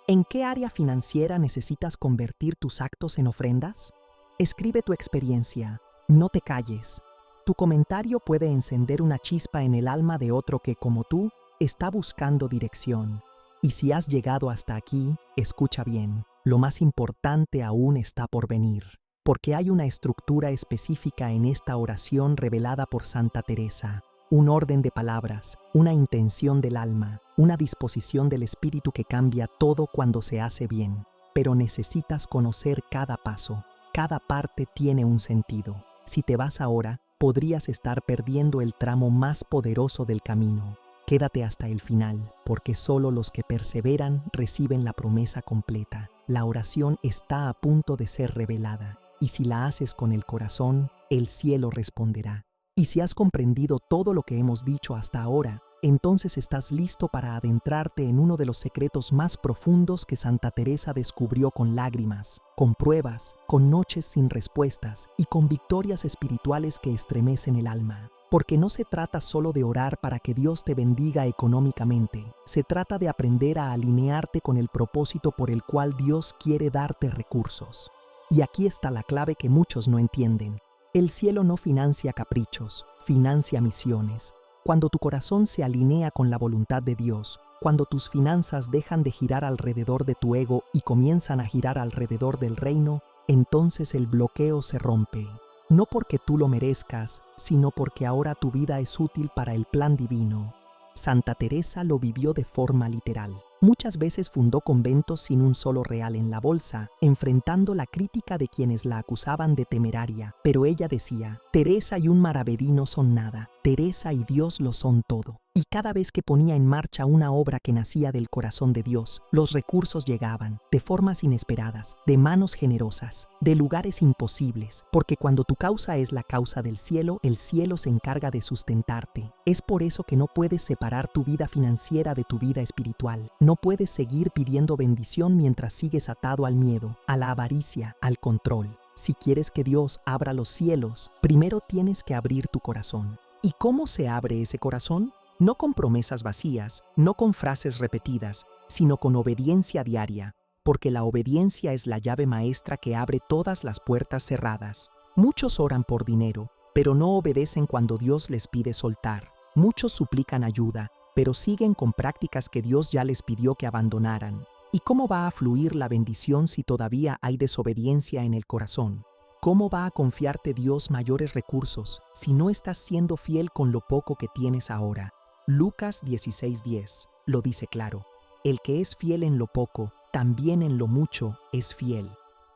[SPEAKER 2] ¿En qué área financiera necesitas convertir tus actos en ofrendas? Escribe tu experiencia. No te calles. Tu comentario puede encender una chispa en el alma de otro que, como tú, está buscando dirección. Y si has llegado hasta aquí, escucha bien. Lo más importante aún está por venir, porque hay una estructura específica en esta oración revelada por Santa Teresa. Un orden de palabras, una intención del alma, una disposición del espíritu que cambia todo cuando se hace bien. Pero necesitas conocer cada paso. Cada parte tiene un sentido. Si te vas ahora, podrías estar perdiendo el tramo más poderoso del camino. Quédate hasta el final, porque solo los que perseveran reciben la promesa completa. La oración está a punto de ser revelada, y si la haces con el corazón, el cielo responderá. Y si has comprendido todo lo que hemos dicho hasta ahora, entonces estás listo para adentrarte en uno de los secretos más profundos que Santa Teresa descubrió con lágrimas, con pruebas, con noches sin respuestas y con victorias espirituales que estremecen el alma. Porque no se trata solo de orar para que Dios te bendiga económicamente, se trata de aprender a alinearte con el propósito por el cual Dios quiere darte recursos. Y aquí está la clave que muchos no entienden. El cielo no financia caprichos, financia misiones. Cuando tu corazón se alinea con la voluntad de Dios, cuando tus finanzas dejan de girar alrededor de tu ego y comienzan a girar alrededor del reino, entonces el bloqueo se rompe. No porque tú lo merezcas, sino porque ahora tu vida es útil para el plan divino. Santa Teresa lo vivió de forma literal. Muchas veces fundó conventos sin un solo real en la bolsa, enfrentando la crítica de quienes la acusaban de temeraria. Pero ella decía: Teresa y un maravedí no son nada. Teresa y Dios lo son todo. Y cada vez que ponía en marcha una obra que nacía del corazón de Dios, los recursos llegaban, de formas inesperadas, de manos generosas, de lugares imposibles, porque cuando tu causa es la causa del cielo, el cielo se encarga de sustentarte. Es por eso que no puedes separar tu vida financiera de tu vida espiritual. No puedes seguir pidiendo bendición mientras sigues atado al miedo, a la avaricia, al control. Si quieres que Dios abra los cielos, primero tienes que abrir tu corazón. ¿Y cómo se abre ese corazón? No con promesas vacías, no con frases repetidas, sino con obediencia diaria, porque la obediencia es la llave maestra que abre todas las puertas cerradas. Muchos oran por dinero, pero no obedecen cuando Dios les pide soltar. Muchos suplican ayuda, pero siguen con prácticas que Dios ya les pidió que abandonaran. ¿Y cómo va a fluir la bendición si todavía hay desobediencia en el corazón? ¿Cómo va a confiarte Dios mayores recursos si no estás siendo fiel con lo poco que tienes ahora? Lucas 16:10 lo dice claro. El que es fiel en lo poco, también en lo mucho es fiel.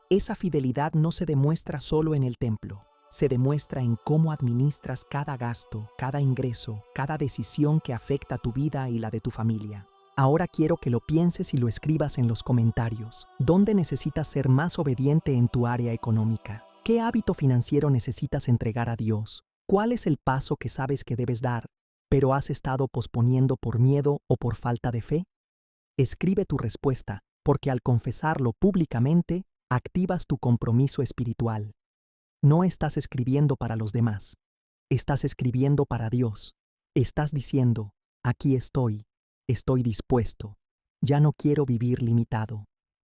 [SPEAKER 2] Esa fidelidad no se demuestra solo en el templo. Se demuestra en cómo administras cada gasto, cada ingreso, cada decisión que afecta tu vida y la de tu familia. Ahora quiero que lo pienses y lo escribas en los comentarios. ¿Dónde necesitas ser más obediente en tu área económica? ¿Qué hábito financiero necesitas entregar a Dios? ¿Cuál es el paso que sabes que debes dar, pero has estado posponiendo por miedo o por falta de fe? Escribe tu respuesta, porque al confesarlo públicamente, activas tu compromiso espiritual. No estás escribiendo para los demás, estás escribiendo para Dios. Estás diciendo, aquí estoy dispuesto, ya no quiero vivir limitado.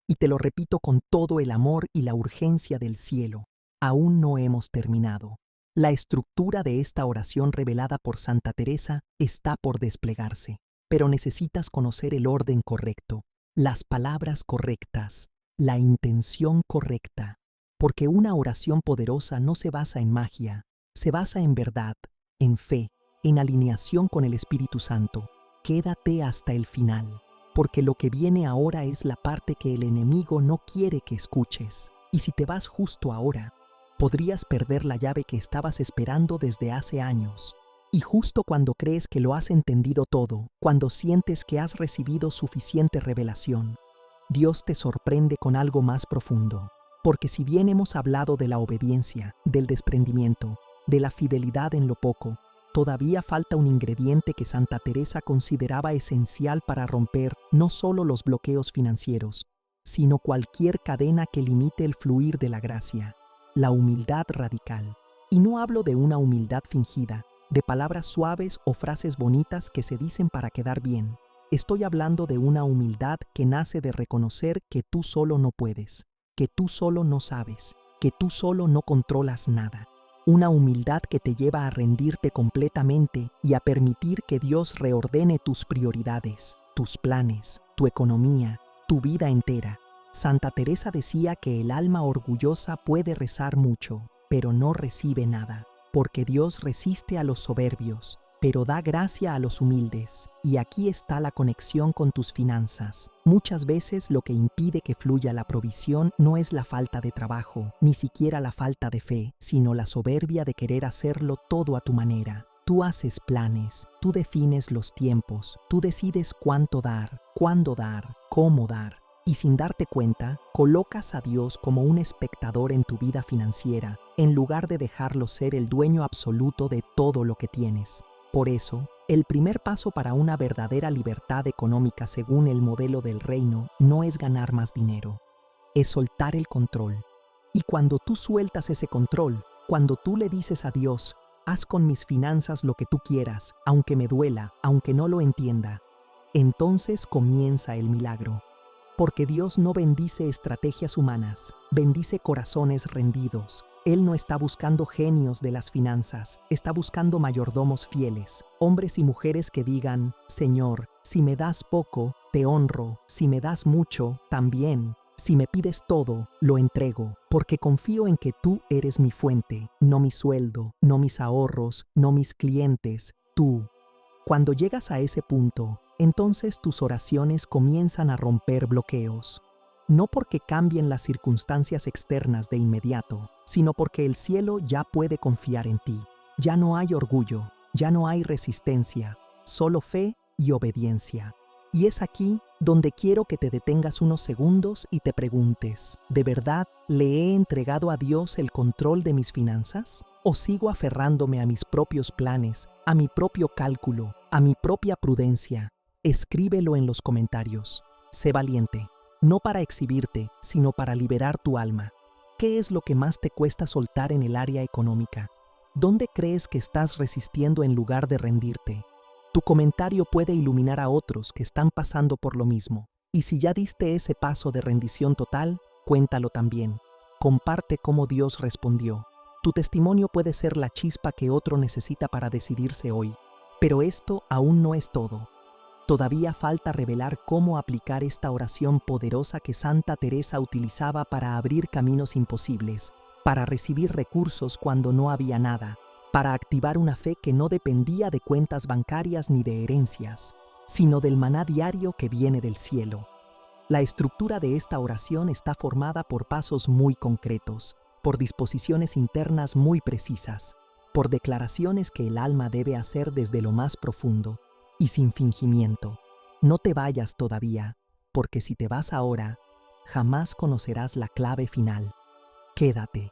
[SPEAKER 2] Y te lo repito con todo el amor y la urgencia del cielo. Aún no hemos terminado. La estructura de esta oración revelada por Santa Teresa está por desplegarse, pero necesitas conocer el orden correcto, las palabras correctas, la intención correcta, porque una oración poderosa no se basa en magia, se basa en verdad, en fe, en alineación con el Espíritu Santo. Quédate hasta el final, porque lo que viene ahora es la parte que el enemigo no quiere que escuches. Y si te vas justo ahora, podrías perder la llave que estabas esperando desde hace años. Y justo cuando crees que lo has entendido todo, cuando sientes que has recibido suficiente revelación, Dios te sorprende con algo más profundo. Porque si bien hemos hablado de la obediencia, del desprendimiento, de la fidelidad en lo poco, todavía falta un ingrediente que Santa Teresa consideraba esencial para romper no solo los bloqueos financieros, sino cualquier cadena que limite el fluir de la gracia. La humildad radical. Y no hablo de una humildad fingida, de palabras suaves o frases bonitas que se dicen para quedar bien. Estoy hablando de una humildad que nace de reconocer que tú solo no puedes, que tú solo no sabes, que tú solo no controlas nada. Una humildad que te lleva a rendirte completamente y a permitir que Dios reordene tus prioridades, tus planes, tu economía, tu vida entera. Santa Teresa decía que el alma orgullosa puede rezar mucho, pero no recibe nada, porque Dios resiste a los soberbios, pero da gracia a los humildes. Y aquí está la conexión con tus finanzas. Muchas veces lo que impide que fluya la provisión no es la falta de trabajo, ni siquiera la falta de fe, sino la soberbia de querer hacerlo todo a tu manera. Tú haces planes, tú defines los tiempos, tú decides cuánto dar, cuándo dar, cómo dar. Y sin darte cuenta, colocas a Dios como un espectador en tu vida financiera, en lugar de dejarlo ser el dueño absoluto de todo lo que tienes. Por eso, el primer paso para una verdadera libertad económica según el modelo del reino no es ganar más dinero, es soltar el control. Y cuando tú sueltas ese control, cuando tú le dices a Dios, haz con mis finanzas lo que tú quieras, aunque me duela, aunque no lo entienda, entonces comienza el milagro. Porque Dios no bendice estrategias humanas, bendice corazones rendidos. Él no está buscando genios de las finanzas, está buscando mayordomos fieles, hombres y mujeres que digan, Señor, si me das poco, te honro, si me das mucho, también. Si me pides todo, lo entrego, porque confío en que tú eres mi fuente, no mi sueldo, no mis ahorros, no mis clientes, tú. Cuando llegas a ese punto, entonces tus oraciones comienzan a romper bloqueos. No porque cambien las circunstancias externas de inmediato, sino porque el cielo ya puede confiar en ti. Ya no hay orgullo, Ya no hay resistencia, solo fe y obediencia. Y es aquí donde quiero que te detengas unos segundos y te preguntes, ¿de verdad le he entregado a Dios el control de mis finanzas? ¿O sigo aferrándome a mis propios planes, a mi propio cálculo, a mi propia prudencia? Escríbelo en los comentarios. Sé valiente, no para exhibirte, sino para liberar tu alma. ¿Qué es lo que más te cuesta soltar en el área económica? ¿Dónde crees que estás resistiendo en lugar de rendirte? Tu comentario puede iluminar a otros que están pasando por lo mismo. Y si ya diste ese paso de rendición total, cuéntalo también. Comparte cómo Dios respondió. Tu testimonio puede ser la chispa que otro necesita para decidirse hoy. Pero esto aún no es todo. Todavía falta revelar cómo aplicar esta oración poderosa que Santa Teresa utilizaba para abrir caminos imposibles, para recibir recursos cuando no había nada, para activar una fe que no dependía de cuentas bancarias ni de herencias, sino del maná diario que viene del cielo. La estructura de esta oración está formada por pasos muy concretos, por disposiciones internas muy precisas, por declaraciones que el alma debe hacer desde lo más profundo y sin fingimiento. No te vayas todavía, porque si te vas ahora, jamás conocerás la clave final. Quédate,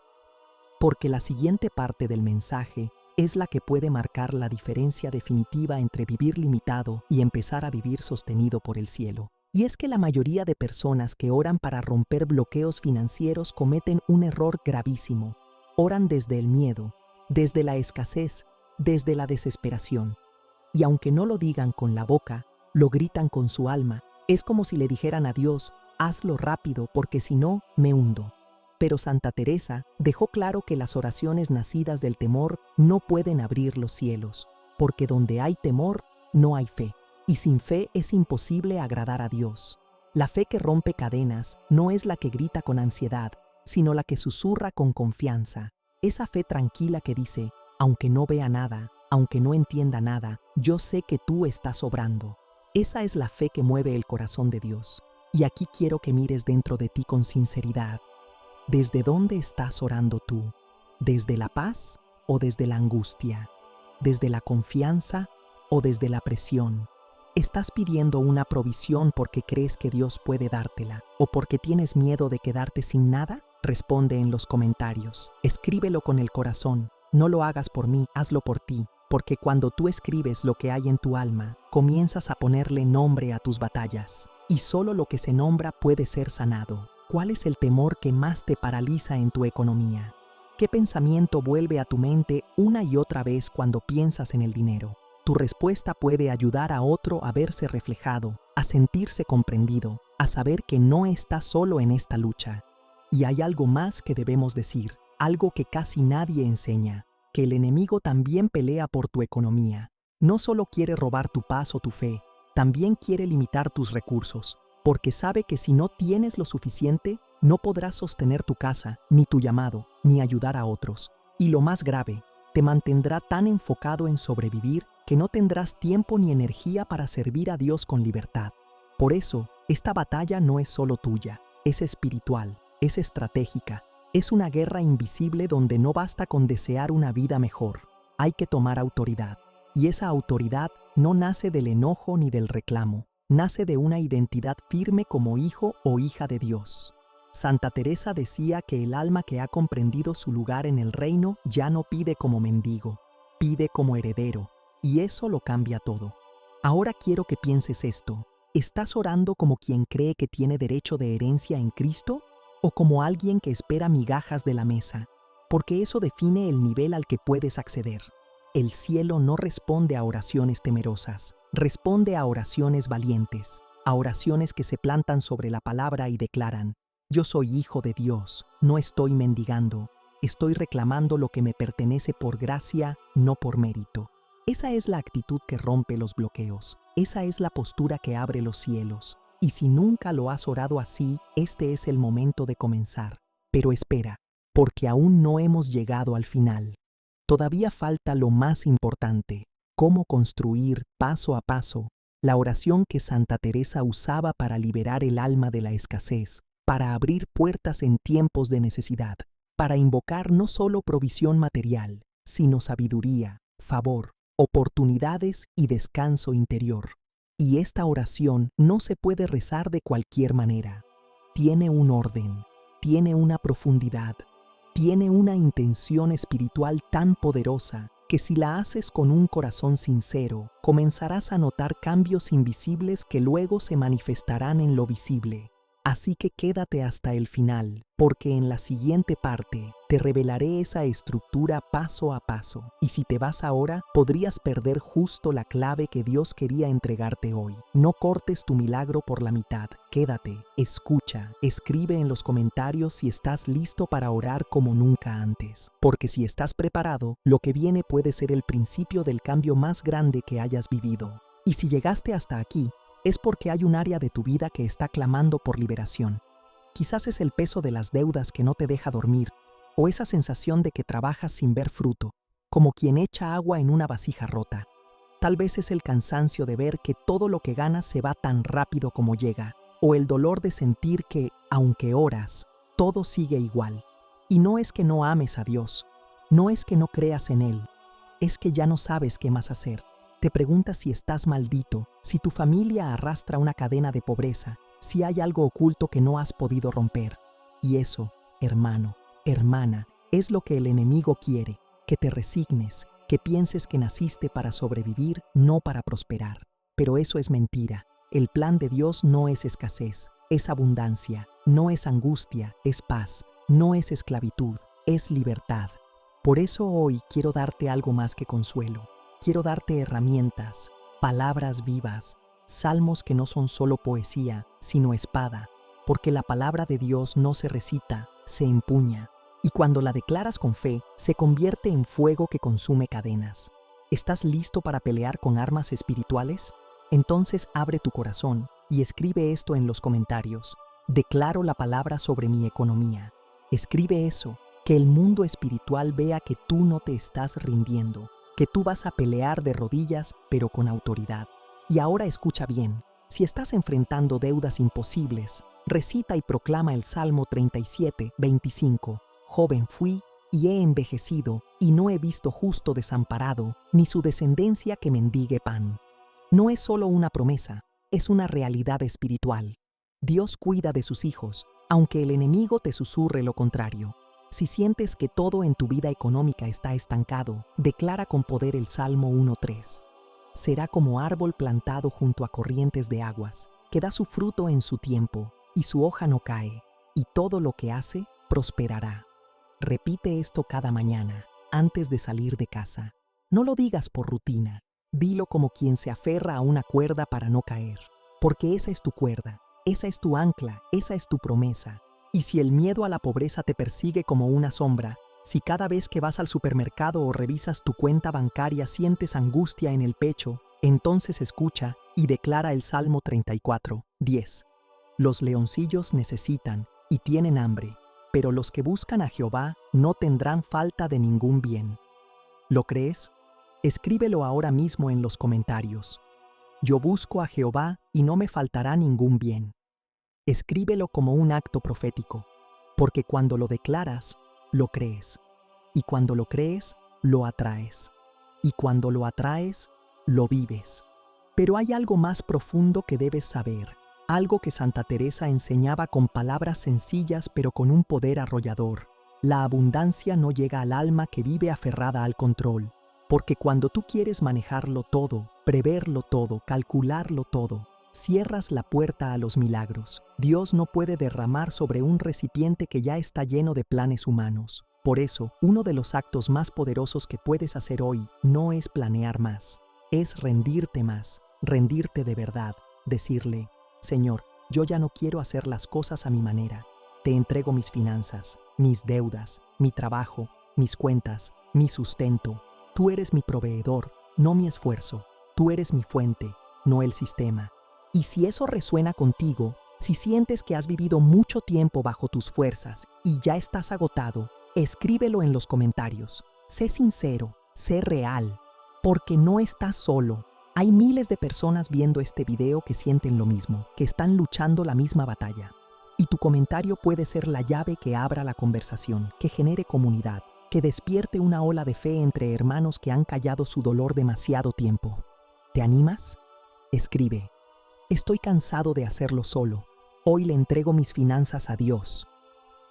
[SPEAKER 2] porque la siguiente parte del mensaje es la que puede marcar la diferencia definitiva entre vivir limitado y empezar a vivir sostenido por el cielo. Y es que la mayoría de personas que oran para romper bloqueos financieros cometen un error gravísimo. Oran desde el miedo, desde la escasez, desde la desesperación. Y aunque no lo digan con la boca, lo gritan con su alma. Es como si le dijeran a Dios, hazlo rápido porque si no, me hundo. Pero Santa Teresa dejó claro que las oraciones nacidas del temor no pueden abrir los cielos, porque donde hay temor, no hay fe. Y sin fe es imposible agradar a Dios. La fe que rompe cadenas no es la que grita con ansiedad, sino la que susurra con confianza. Esa fe tranquila que dice, aunque no vea nada, aunque no entienda nada, yo sé que tú estás obrando. Esa es la fe que mueve el corazón de Dios. Y aquí quiero que mires dentro de ti con sinceridad. ¿Desde dónde estás orando tú? ¿Desde la paz o desde la angustia? ¿Desde la confianza o desde la presión? ¿Estás pidiendo una provisión porque crees que Dios puede dártela o porque tienes miedo de quedarte sin nada? Responde en los comentarios. Escríbelo con el corazón. No lo hagas por mí, hazlo por ti, porque cuando tú escribes lo que hay en tu alma, comienzas a ponerle nombre a tus batallas. Y solo lo que se nombra puede ser sanado. ¿Cuál es el temor que más te paraliza en tu economía? ¿Qué pensamiento vuelve a tu mente una y otra vez cuando piensas en el dinero? Tu respuesta puede ayudar a otro a verse reflejado, a sentirse comprendido, a saber que no está solo en esta lucha. Y hay algo más que debemos decir, algo que casi nadie enseña, que el enemigo también pelea por tu economía. No solo quiere robar tu paz o tu fe, también quiere limitar tus recursos, porque sabe que si no tienes lo suficiente, no podrás sostener tu casa, ni tu llamado, ni ayudar a otros. Y lo más grave, te mantendrá tan enfocado en sobrevivir que no tendrás tiempo ni energía para servir a Dios con libertad. Por eso, esta batalla no es solo tuya, es espiritual, es estratégica, es una guerra invisible donde no basta con desear una vida mejor, hay que tomar autoridad. Y esa autoridad no nace del enojo ni del reclamo, nace de una identidad firme como hijo o hija de Dios. Santa Teresa decía que el alma que ha comprendido su lugar en el reino ya no pide como mendigo, pide como heredero, y eso lo cambia todo. Ahora quiero que pienses esto. ¿Estás orando como quien cree que tiene derecho de herencia en Cristo? ¿O como alguien que espera migajas de la mesa? Porque eso define el nivel al que puedes acceder. El cielo no responde a oraciones temerosas, responde a oraciones valientes, a oraciones que se plantan sobre la palabra y declaran, yo soy hijo de Dios, no estoy mendigando, estoy reclamando lo que me pertenece por gracia, no por mérito. Esa es la actitud que rompe los bloqueos, esa es la postura que abre los cielos. Y si nunca lo has orado así, este es el momento de comenzar. Pero espera, porque aún no hemos llegado al final. Todavía falta lo más importante, cómo construir paso a paso la oración que Santa Teresa usaba para liberar el alma de la escasez, para abrir puertas en tiempos de necesidad, para invocar no solo provisión material, sino sabiduría, favor, oportunidades y descanso interior. Y esta oración no se puede rezar de cualquier manera. Tiene un orden, tiene una profundidad, tiene una intención espiritual tan poderosa que si la haces con un corazón sincero, comenzarás a notar cambios invisibles que luego se manifestarán en lo visible. Así que quédate hasta el final, porque en la siguiente parte te revelaré esa estructura paso a paso. Y si te vas ahora, podrías perder justo la clave que Dios quería entregarte hoy. No cortes tu milagro por la mitad. Quédate, escucha, escribe en los comentarios si estás listo para orar como nunca antes. Porque si estás preparado, lo que viene puede ser el principio del cambio más grande que hayas vivido. Y si llegaste hasta aquí, es porque hay un área de tu vida que está clamando por liberación. Quizás es el peso de las deudas que no te deja dormir, o esa sensación de que trabajas sin ver fruto, como quien echa agua en una vasija rota. Tal vez es el cansancio de ver que todo lo que ganas se va tan rápido como llega, o el dolor de sentir que, aunque oras, todo sigue igual. Y no es que no ames a Dios, no es que no creas en Él, es que ya no sabes qué más hacer. Te preguntas si estás maldito, si tu familia arrastra una cadena de pobreza, si hay algo oculto que no has podido romper. Y eso, hermano, hermana, es lo que el enemigo quiere, que te resignes, que pienses que naciste para sobrevivir, no para prosperar. Pero eso es mentira. El plan de Dios no es escasez, es abundancia, no es angustia, es paz, no es esclavitud, es libertad. Por eso hoy quiero darte algo más que consuelo. Quiero darte herramientas, palabras vivas, salmos que no son solo poesía, sino espada, porque la palabra de Dios no se recita, se empuña, y cuando la declaras con fe, se convierte en fuego que consume cadenas. ¿Estás listo para pelear con armas espirituales? Entonces abre tu corazón y escribe esto en los comentarios. Declaro la palabra sobre mi economía. Escribe eso, que el mundo espiritual vea que tú no te estás rindiendo, que tú vas a pelear de rodillas, pero con autoridad. Y ahora escucha bien, si estás enfrentando deudas imposibles, recita y proclama el Salmo 37, 25. Joven fui y he envejecido, y no he visto justo desamparado, ni su descendencia que mendigue pan. No es solo una promesa, es una realidad espiritual. Dios cuida de sus hijos, aunque el enemigo te susurre lo contrario. Si sientes que todo en tu vida económica está estancado, declara con poder el Salmo 1:3. Será como árbol plantado junto a corrientes de aguas, que da su fruto en su tiempo, y su hoja no cae, y todo lo que hace prosperará. Repite esto cada mañana, antes de salir de casa. No lo digas por rutina, dilo como quien se aferra a una cuerda para no caer, porque esa es tu cuerda, esa es tu ancla, esa es tu promesa. Y si el miedo a la pobreza te persigue como una sombra, si cada vez que vas al supermercado o revisas tu cuenta bancaria sientes angustia en el pecho, entonces escucha y declara el Salmo 34, 10. Los leoncillos necesitan y tienen hambre, pero los que buscan a Jehová no tendrán falta de ningún bien. ¿Lo crees? Escríbelo ahora mismo en los comentarios. Yo busco a Jehová y no me faltará ningún bien. Escríbelo como un acto profético, porque cuando lo declaras, lo crees. Y cuando lo crees, lo atraes. Y cuando lo atraes, lo vives. Pero hay algo más profundo que debes saber, algo que Santa Teresa enseñaba con palabras sencillas pero con un poder arrollador. La abundancia no llega al alma que vive aferrada al control, porque cuando tú quieres manejarlo todo, preverlo todo, calcularlo todo, cierras la puerta a los milagros. Dios no puede derramar sobre un recipiente que ya está lleno de planes humanos. Por eso, uno de los actos más poderosos que puedes hacer hoy no es planear más, es rendirte más, rendirte de verdad, decirle, Señor, yo ya no quiero hacer las cosas a mi manera. Te entrego mis finanzas, mis deudas, mi trabajo, mis cuentas, mi sustento. Tú eres mi proveedor, no mi esfuerzo. Tú eres mi fuente, no el sistema. Y si eso resuena contigo, si sientes que has vivido mucho tiempo bajo tus fuerzas y ya estás agotado, escríbelo en los comentarios. Sé sincero, sé real, porque no estás solo. Hay miles de personas viendo este video que sienten lo mismo, que están luchando la misma batalla. Y tu comentario puede ser la llave que abra la conversación, que genere comunidad, que despierte una ola de fe entre hermanos que han callado su dolor demasiado tiempo. ¿Te animas? Escribe: estoy cansado de hacerlo solo. Hoy le entrego mis finanzas a Dios.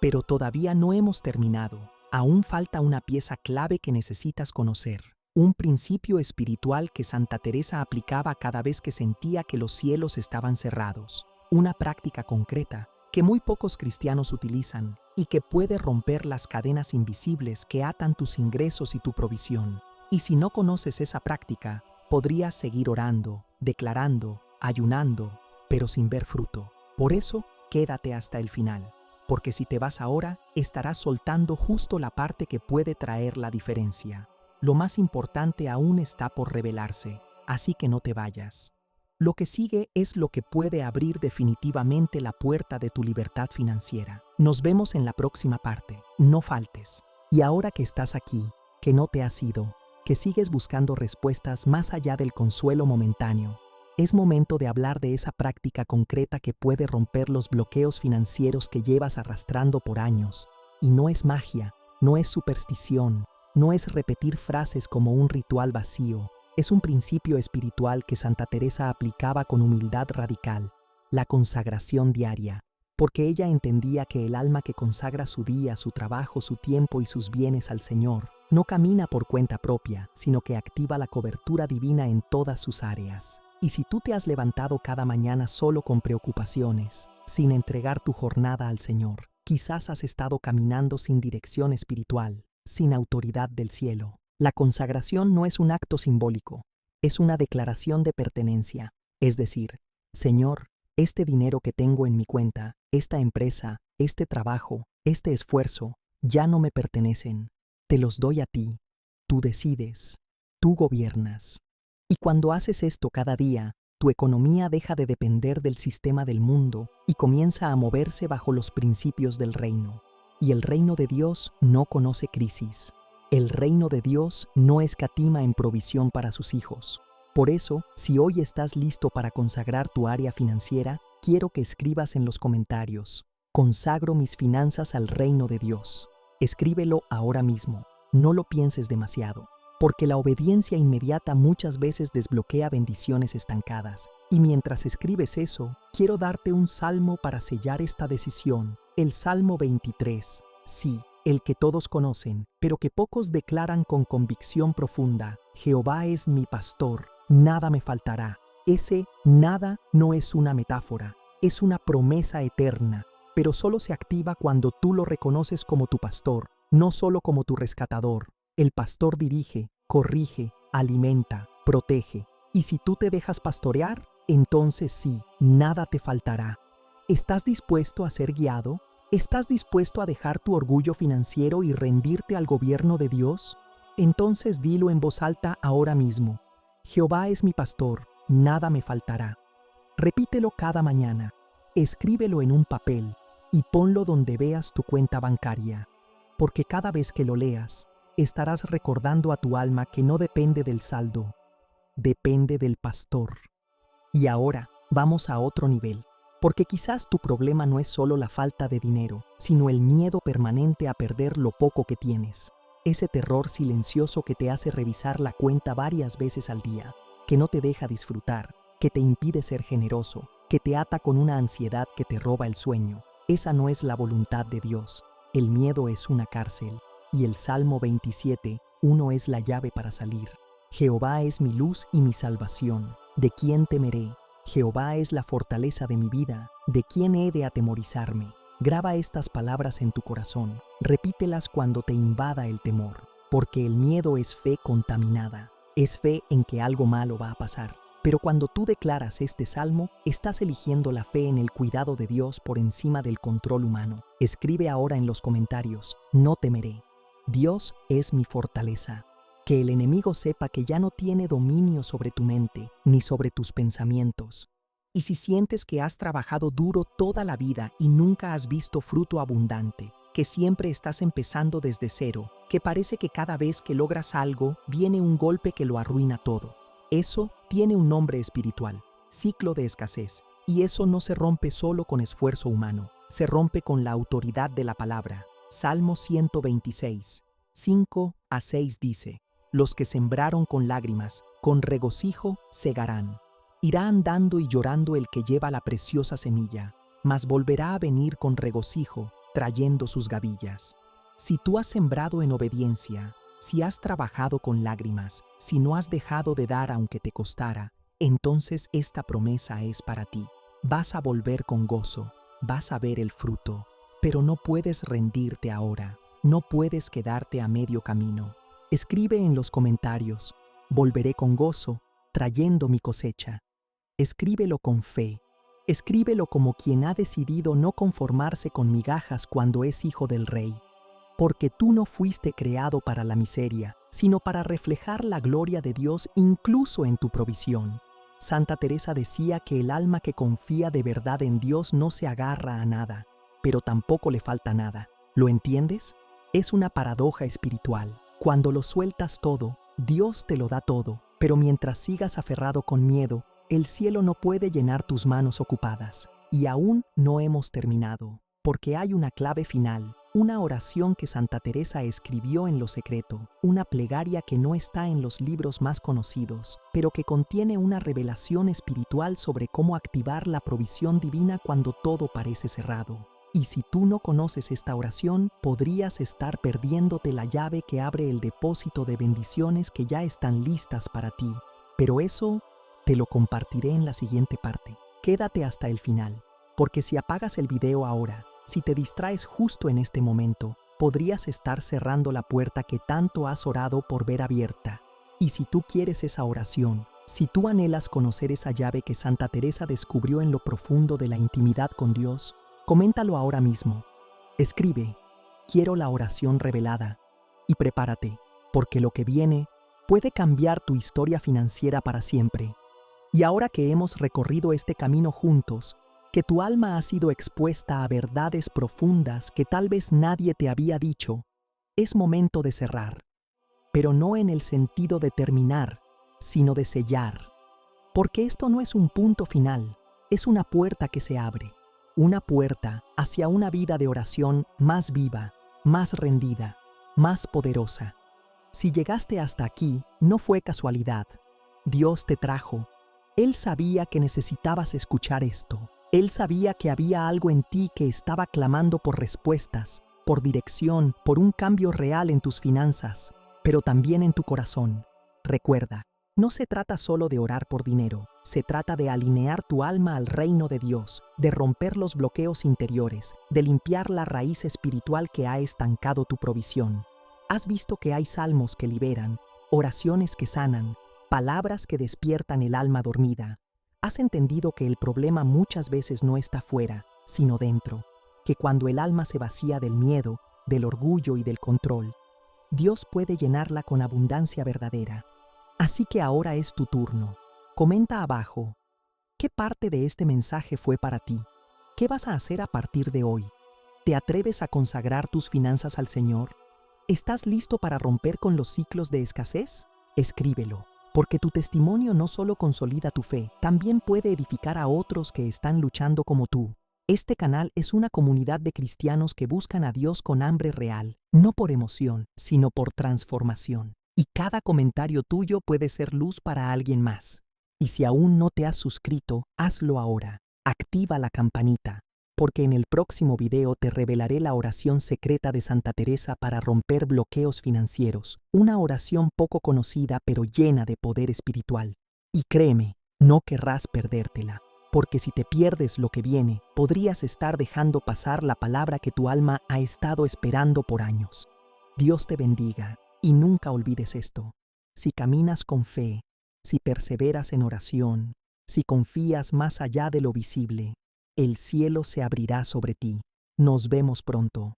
[SPEAKER 2] Pero todavía no hemos terminado. Aún falta una pieza clave que necesitas conocer. Un principio espiritual que Santa Teresa aplicaba cada vez que sentía que los cielos estaban cerrados. Una práctica concreta que muy pocos cristianos utilizan y que puede romper las cadenas invisibles que atan tus ingresos y tu provisión. Y si no conoces esa práctica, podrías seguir orando, declarando, ayunando, pero sin ver fruto. Por eso, quédate hasta el final, porque si te vas ahora, estarás soltando justo la parte que puede traer la diferencia. Lo más importante aún está por revelarse, así que no te vayas. Lo que sigue es lo que puede abrir definitivamente la puerta de tu libertad financiera. Nos vemos en la próxima parte. No faltes. Y ahora que estás aquí, que no te has ido, que sigues buscando respuestas más allá del consuelo momentáneo, es momento de hablar de esa práctica concreta que puede romper los bloqueos financieros que llevas arrastrando por años. Y no es magia, no es superstición, no es repetir frases como un ritual vacío. Es un principio espiritual que Santa Teresa aplicaba con humildad radical: la consagración diaria, porque ella entendía que el alma que consagra su día, su trabajo, su tiempo y sus bienes al Señor, no camina por cuenta propia, sino que activa la cobertura divina en todas sus áreas. Y si tú te has levantado cada mañana solo con preocupaciones, sin entregar tu jornada al Señor, quizás has estado caminando sin dirección espiritual, sin autoridad del cielo. La consagración no es un acto simbólico, es una declaración de pertenencia. Es decir: Señor, este dinero que tengo en mi cuenta, esta empresa, este trabajo, este esfuerzo, ya no me pertenecen. Te los doy a ti. Tú decides. Tú gobiernas. Y cuando haces esto cada día, tu economía deja de depender del sistema del mundo y comienza a moverse bajo los principios del reino. Y el reino de Dios no conoce crisis. El reino de Dios no escatima en provisión para sus hijos. Por eso, si hoy estás listo para consagrar tu área financiera, quiero que escribas en los comentarios: consagro mis finanzas al reino de Dios. Escríbelo ahora mismo. No lo pienses demasiado, porque la obediencia inmediata muchas veces desbloquea bendiciones estancadas. Y mientras escribes eso, quiero darte un salmo para sellar esta decisión: el Salmo 23. Sí, el que todos conocen, pero que pocos declaran con convicción profunda: Jehová es mi pastor, nada me faltará. Ese nada no es una metáfora, es una promesa eterna, pero solo se activa cuando tú lo reconoces como tu pastor, no solo como tu rescatador. El pastor dirige, corrige, alimenta, protege. Y si tú te dejas pastorear, entonces sí, nada te faltará. ¿Estás dispuesto a ser guiado? ¿Estás dispuesto a dejar tu orgullo financiero y rendirte al gobierno de Dios? Entonces dilo en voz alta ahora mismo: Jehová es mi pastor, nada me faltará. Repítelo cada mañana, escríbelo en un papel y ponlo donde veas tu cuenta bancaria, porque cada vez que lo leas, estarás recordando a tu alma que no depende del saldo, depende del pastor. Y ahora vamos a otro nivel. Porque quizás tu problema no es solo la falta de dinero, sino el miedo permanente a perder lo poco que tienes. Ese terror silencioso que te hace revisar la cuenta varias veces al día, que no te deja disfrutar, que te impide ser generoso, que te ata con una ansiedad que te roba el sueño. Esa no es la voluntad de Dios. El miedo es una cárcel. Y el Salmo 27:1 es la llave para salir. Jehová es mi luz y mi salvación. ¿De quién temeré? Jehová es la fortaleza de mi vida, ¿de quién he de atemorizarme? Graba estas palabras en tu corazón, repítelas cuando te invada el temor, porque el miedo es fe contaminada, es fe en que algo malo va a pasar. Pero cuando tú declaras este salmo, estás eligiendo la fe en el cuidado de Dios por encima del control humano. Escribe ahora en los comentarios: no temeré. Dios es mi fortaleza. Que el enemigo sepa que ya no tiene dominio sobre tu mente ni sobre tus pensamientos. Y si sientes que has trabajado duro toda la vida y nunca has visto fruto abundante, que siempre estás empezando desde cero, que parece que cada vez que logras algo viene un golpe que lo arruina todo, eso tiene un nombre espiritual: ciclo de escasez. Y eso no se rompe solo con esfuerzo humano, se rompe con la autoridad de la palabra. Salmo 126. 5 a 6 dice: los que sembraron con lágrimas, con regocijo segarán. Irá andando y llorando el que lleva la preciosa semilla, mas volverá a venir con regocijo, trayendo sus gavillas. Si tú has sembrado en obediencia, si has trabajado con lágrimas, si no has dejado de dar aunque te costara, entonces esta promesa es para ti. Vas a volver con gozo, vas a ver el fruto, pero no puedes rendirte ahora, no puedes quedarte a medio camino. Escribe en los comentarios: volveré con gozo, trayendo mi cosecha. Escríbelo con fe. Escríbelo como quien ha decidido no conformarse con migajas cuando es hijo del Rey. Porque tú no fuiste creado para la miseria, sino para reflejar la gloria de Dios incluso en tu provisión. Santa Teresa decía que el alma que confía de verdad en Dios no se agarra a nada, pero tampoco le falta nada. ¿Lo entiendes? Es una paradoja espiritual. Cuando lo sueltas todo, Dios te lo da todo, pero mientras sigas aferrado con miedo, el cielo no puede llenar tus manos ocupadas. Y aún no hemos terminado, porque hay una clave final, una oración que Santa Teresa escribió en lo secreto, una plegaria que no está en los libros más conocidos, pero que contiene una revelación espiritual sobre cómo activar la provisión divina cuando todo parece cerrado. Y si tú no conoces esta oración, podrías estar perdiéndote la llave que abre el depósito de bendiciones que ya están listas para ti. Pero eso te lo compartiré en la siguiente parte. Quédate hasta el final, porque si apagas el video ahora, si te distraes justo en este momento, podrías estar cerrando la puerta que tanto has orado por ver abierta. Y si tú quieres esa oración, si tú anhelas conocer esa llave que Santa Teresa descubrió en lo profundo de la intimidad con Dios, coméntalo ahora mismo. Escribe: quiero la oración revelada, y prepárate, porque lo que viene puede cambiar tu historia financiera para siempre. Y ahora que hemos recorrido este camino juntos, que tu alma ha sido expuesta a verdades profundas que tal vez nadie te había dicho, es momento de cerrar. Pero no en el sentido de terminar, sino de sellar. Porque esto no es un punto final, es una puerta que se abre. Una puerta hacia una vida de oración más viva, más rendida, más poderosa. Si llegaste hasta aquí, no fue casualidad. Dios te trajo. Él sabía que necesitabas escuchar esto. Él sabía que había algo en ti que estaba clamando por respuestas, por dirección, por un cambio real en tus finanzas, pero también en tu corazón. Recuerda, no se trata solo de orar por dinero, se trata de alinear tu alma al reino de Dios, de romper los bloqueos interiores, de limpiar la raíz espiritual que ha estancado tu provisión. Has visto que hay salmos que liberan, oraciones que sanan, palabras que despiertan el alma dormida. Has entendido que el problema muchas veces no está fuera, sino dentro, que cuando el alma se vacía del miedo, del orgullo y del control, Dios puede llenarla con abundancia verdadera. Así que ahora es tu turno. Comenta abajo, ¿qué parte de este mensaje fue para ti? ¿Qué vas a hacer a partir de hoy? ¿Te atreves a consagrar tus finanzas al Señor? ¿Estás listo para romper con los ciclos de escasez? Escríbelo, porque tu testimonio no solo consolida tu fe, también puede edificar a otros que están luchando como tú. Este canal es una comunidad de cristianos que buscan a Dios con hambre real, no por emoción, sino por transformación. Y cada comentario tuyo puede ser luz para alguien más. Y si aún no te has suscrito, hazlo ahora. Activa la campanita, porque en el próximo video te revelaré la oración secreta de Santa Teresa para romper bloqueos financieros. Una oración poco conocida pero llena de poder espiritual. Y créeme, no querrás perdértela, porque si te pierdes lo que viene, podrías estar dejando pasar la palabra que tu alma ha estado esperando por años. Dios te bendiga. Y nunca olvides esto: si caminas con fe, si perseveras en oración, si confías más allá de lo visible, el cielo se abrirá sobre ti. Nos vemos pronto.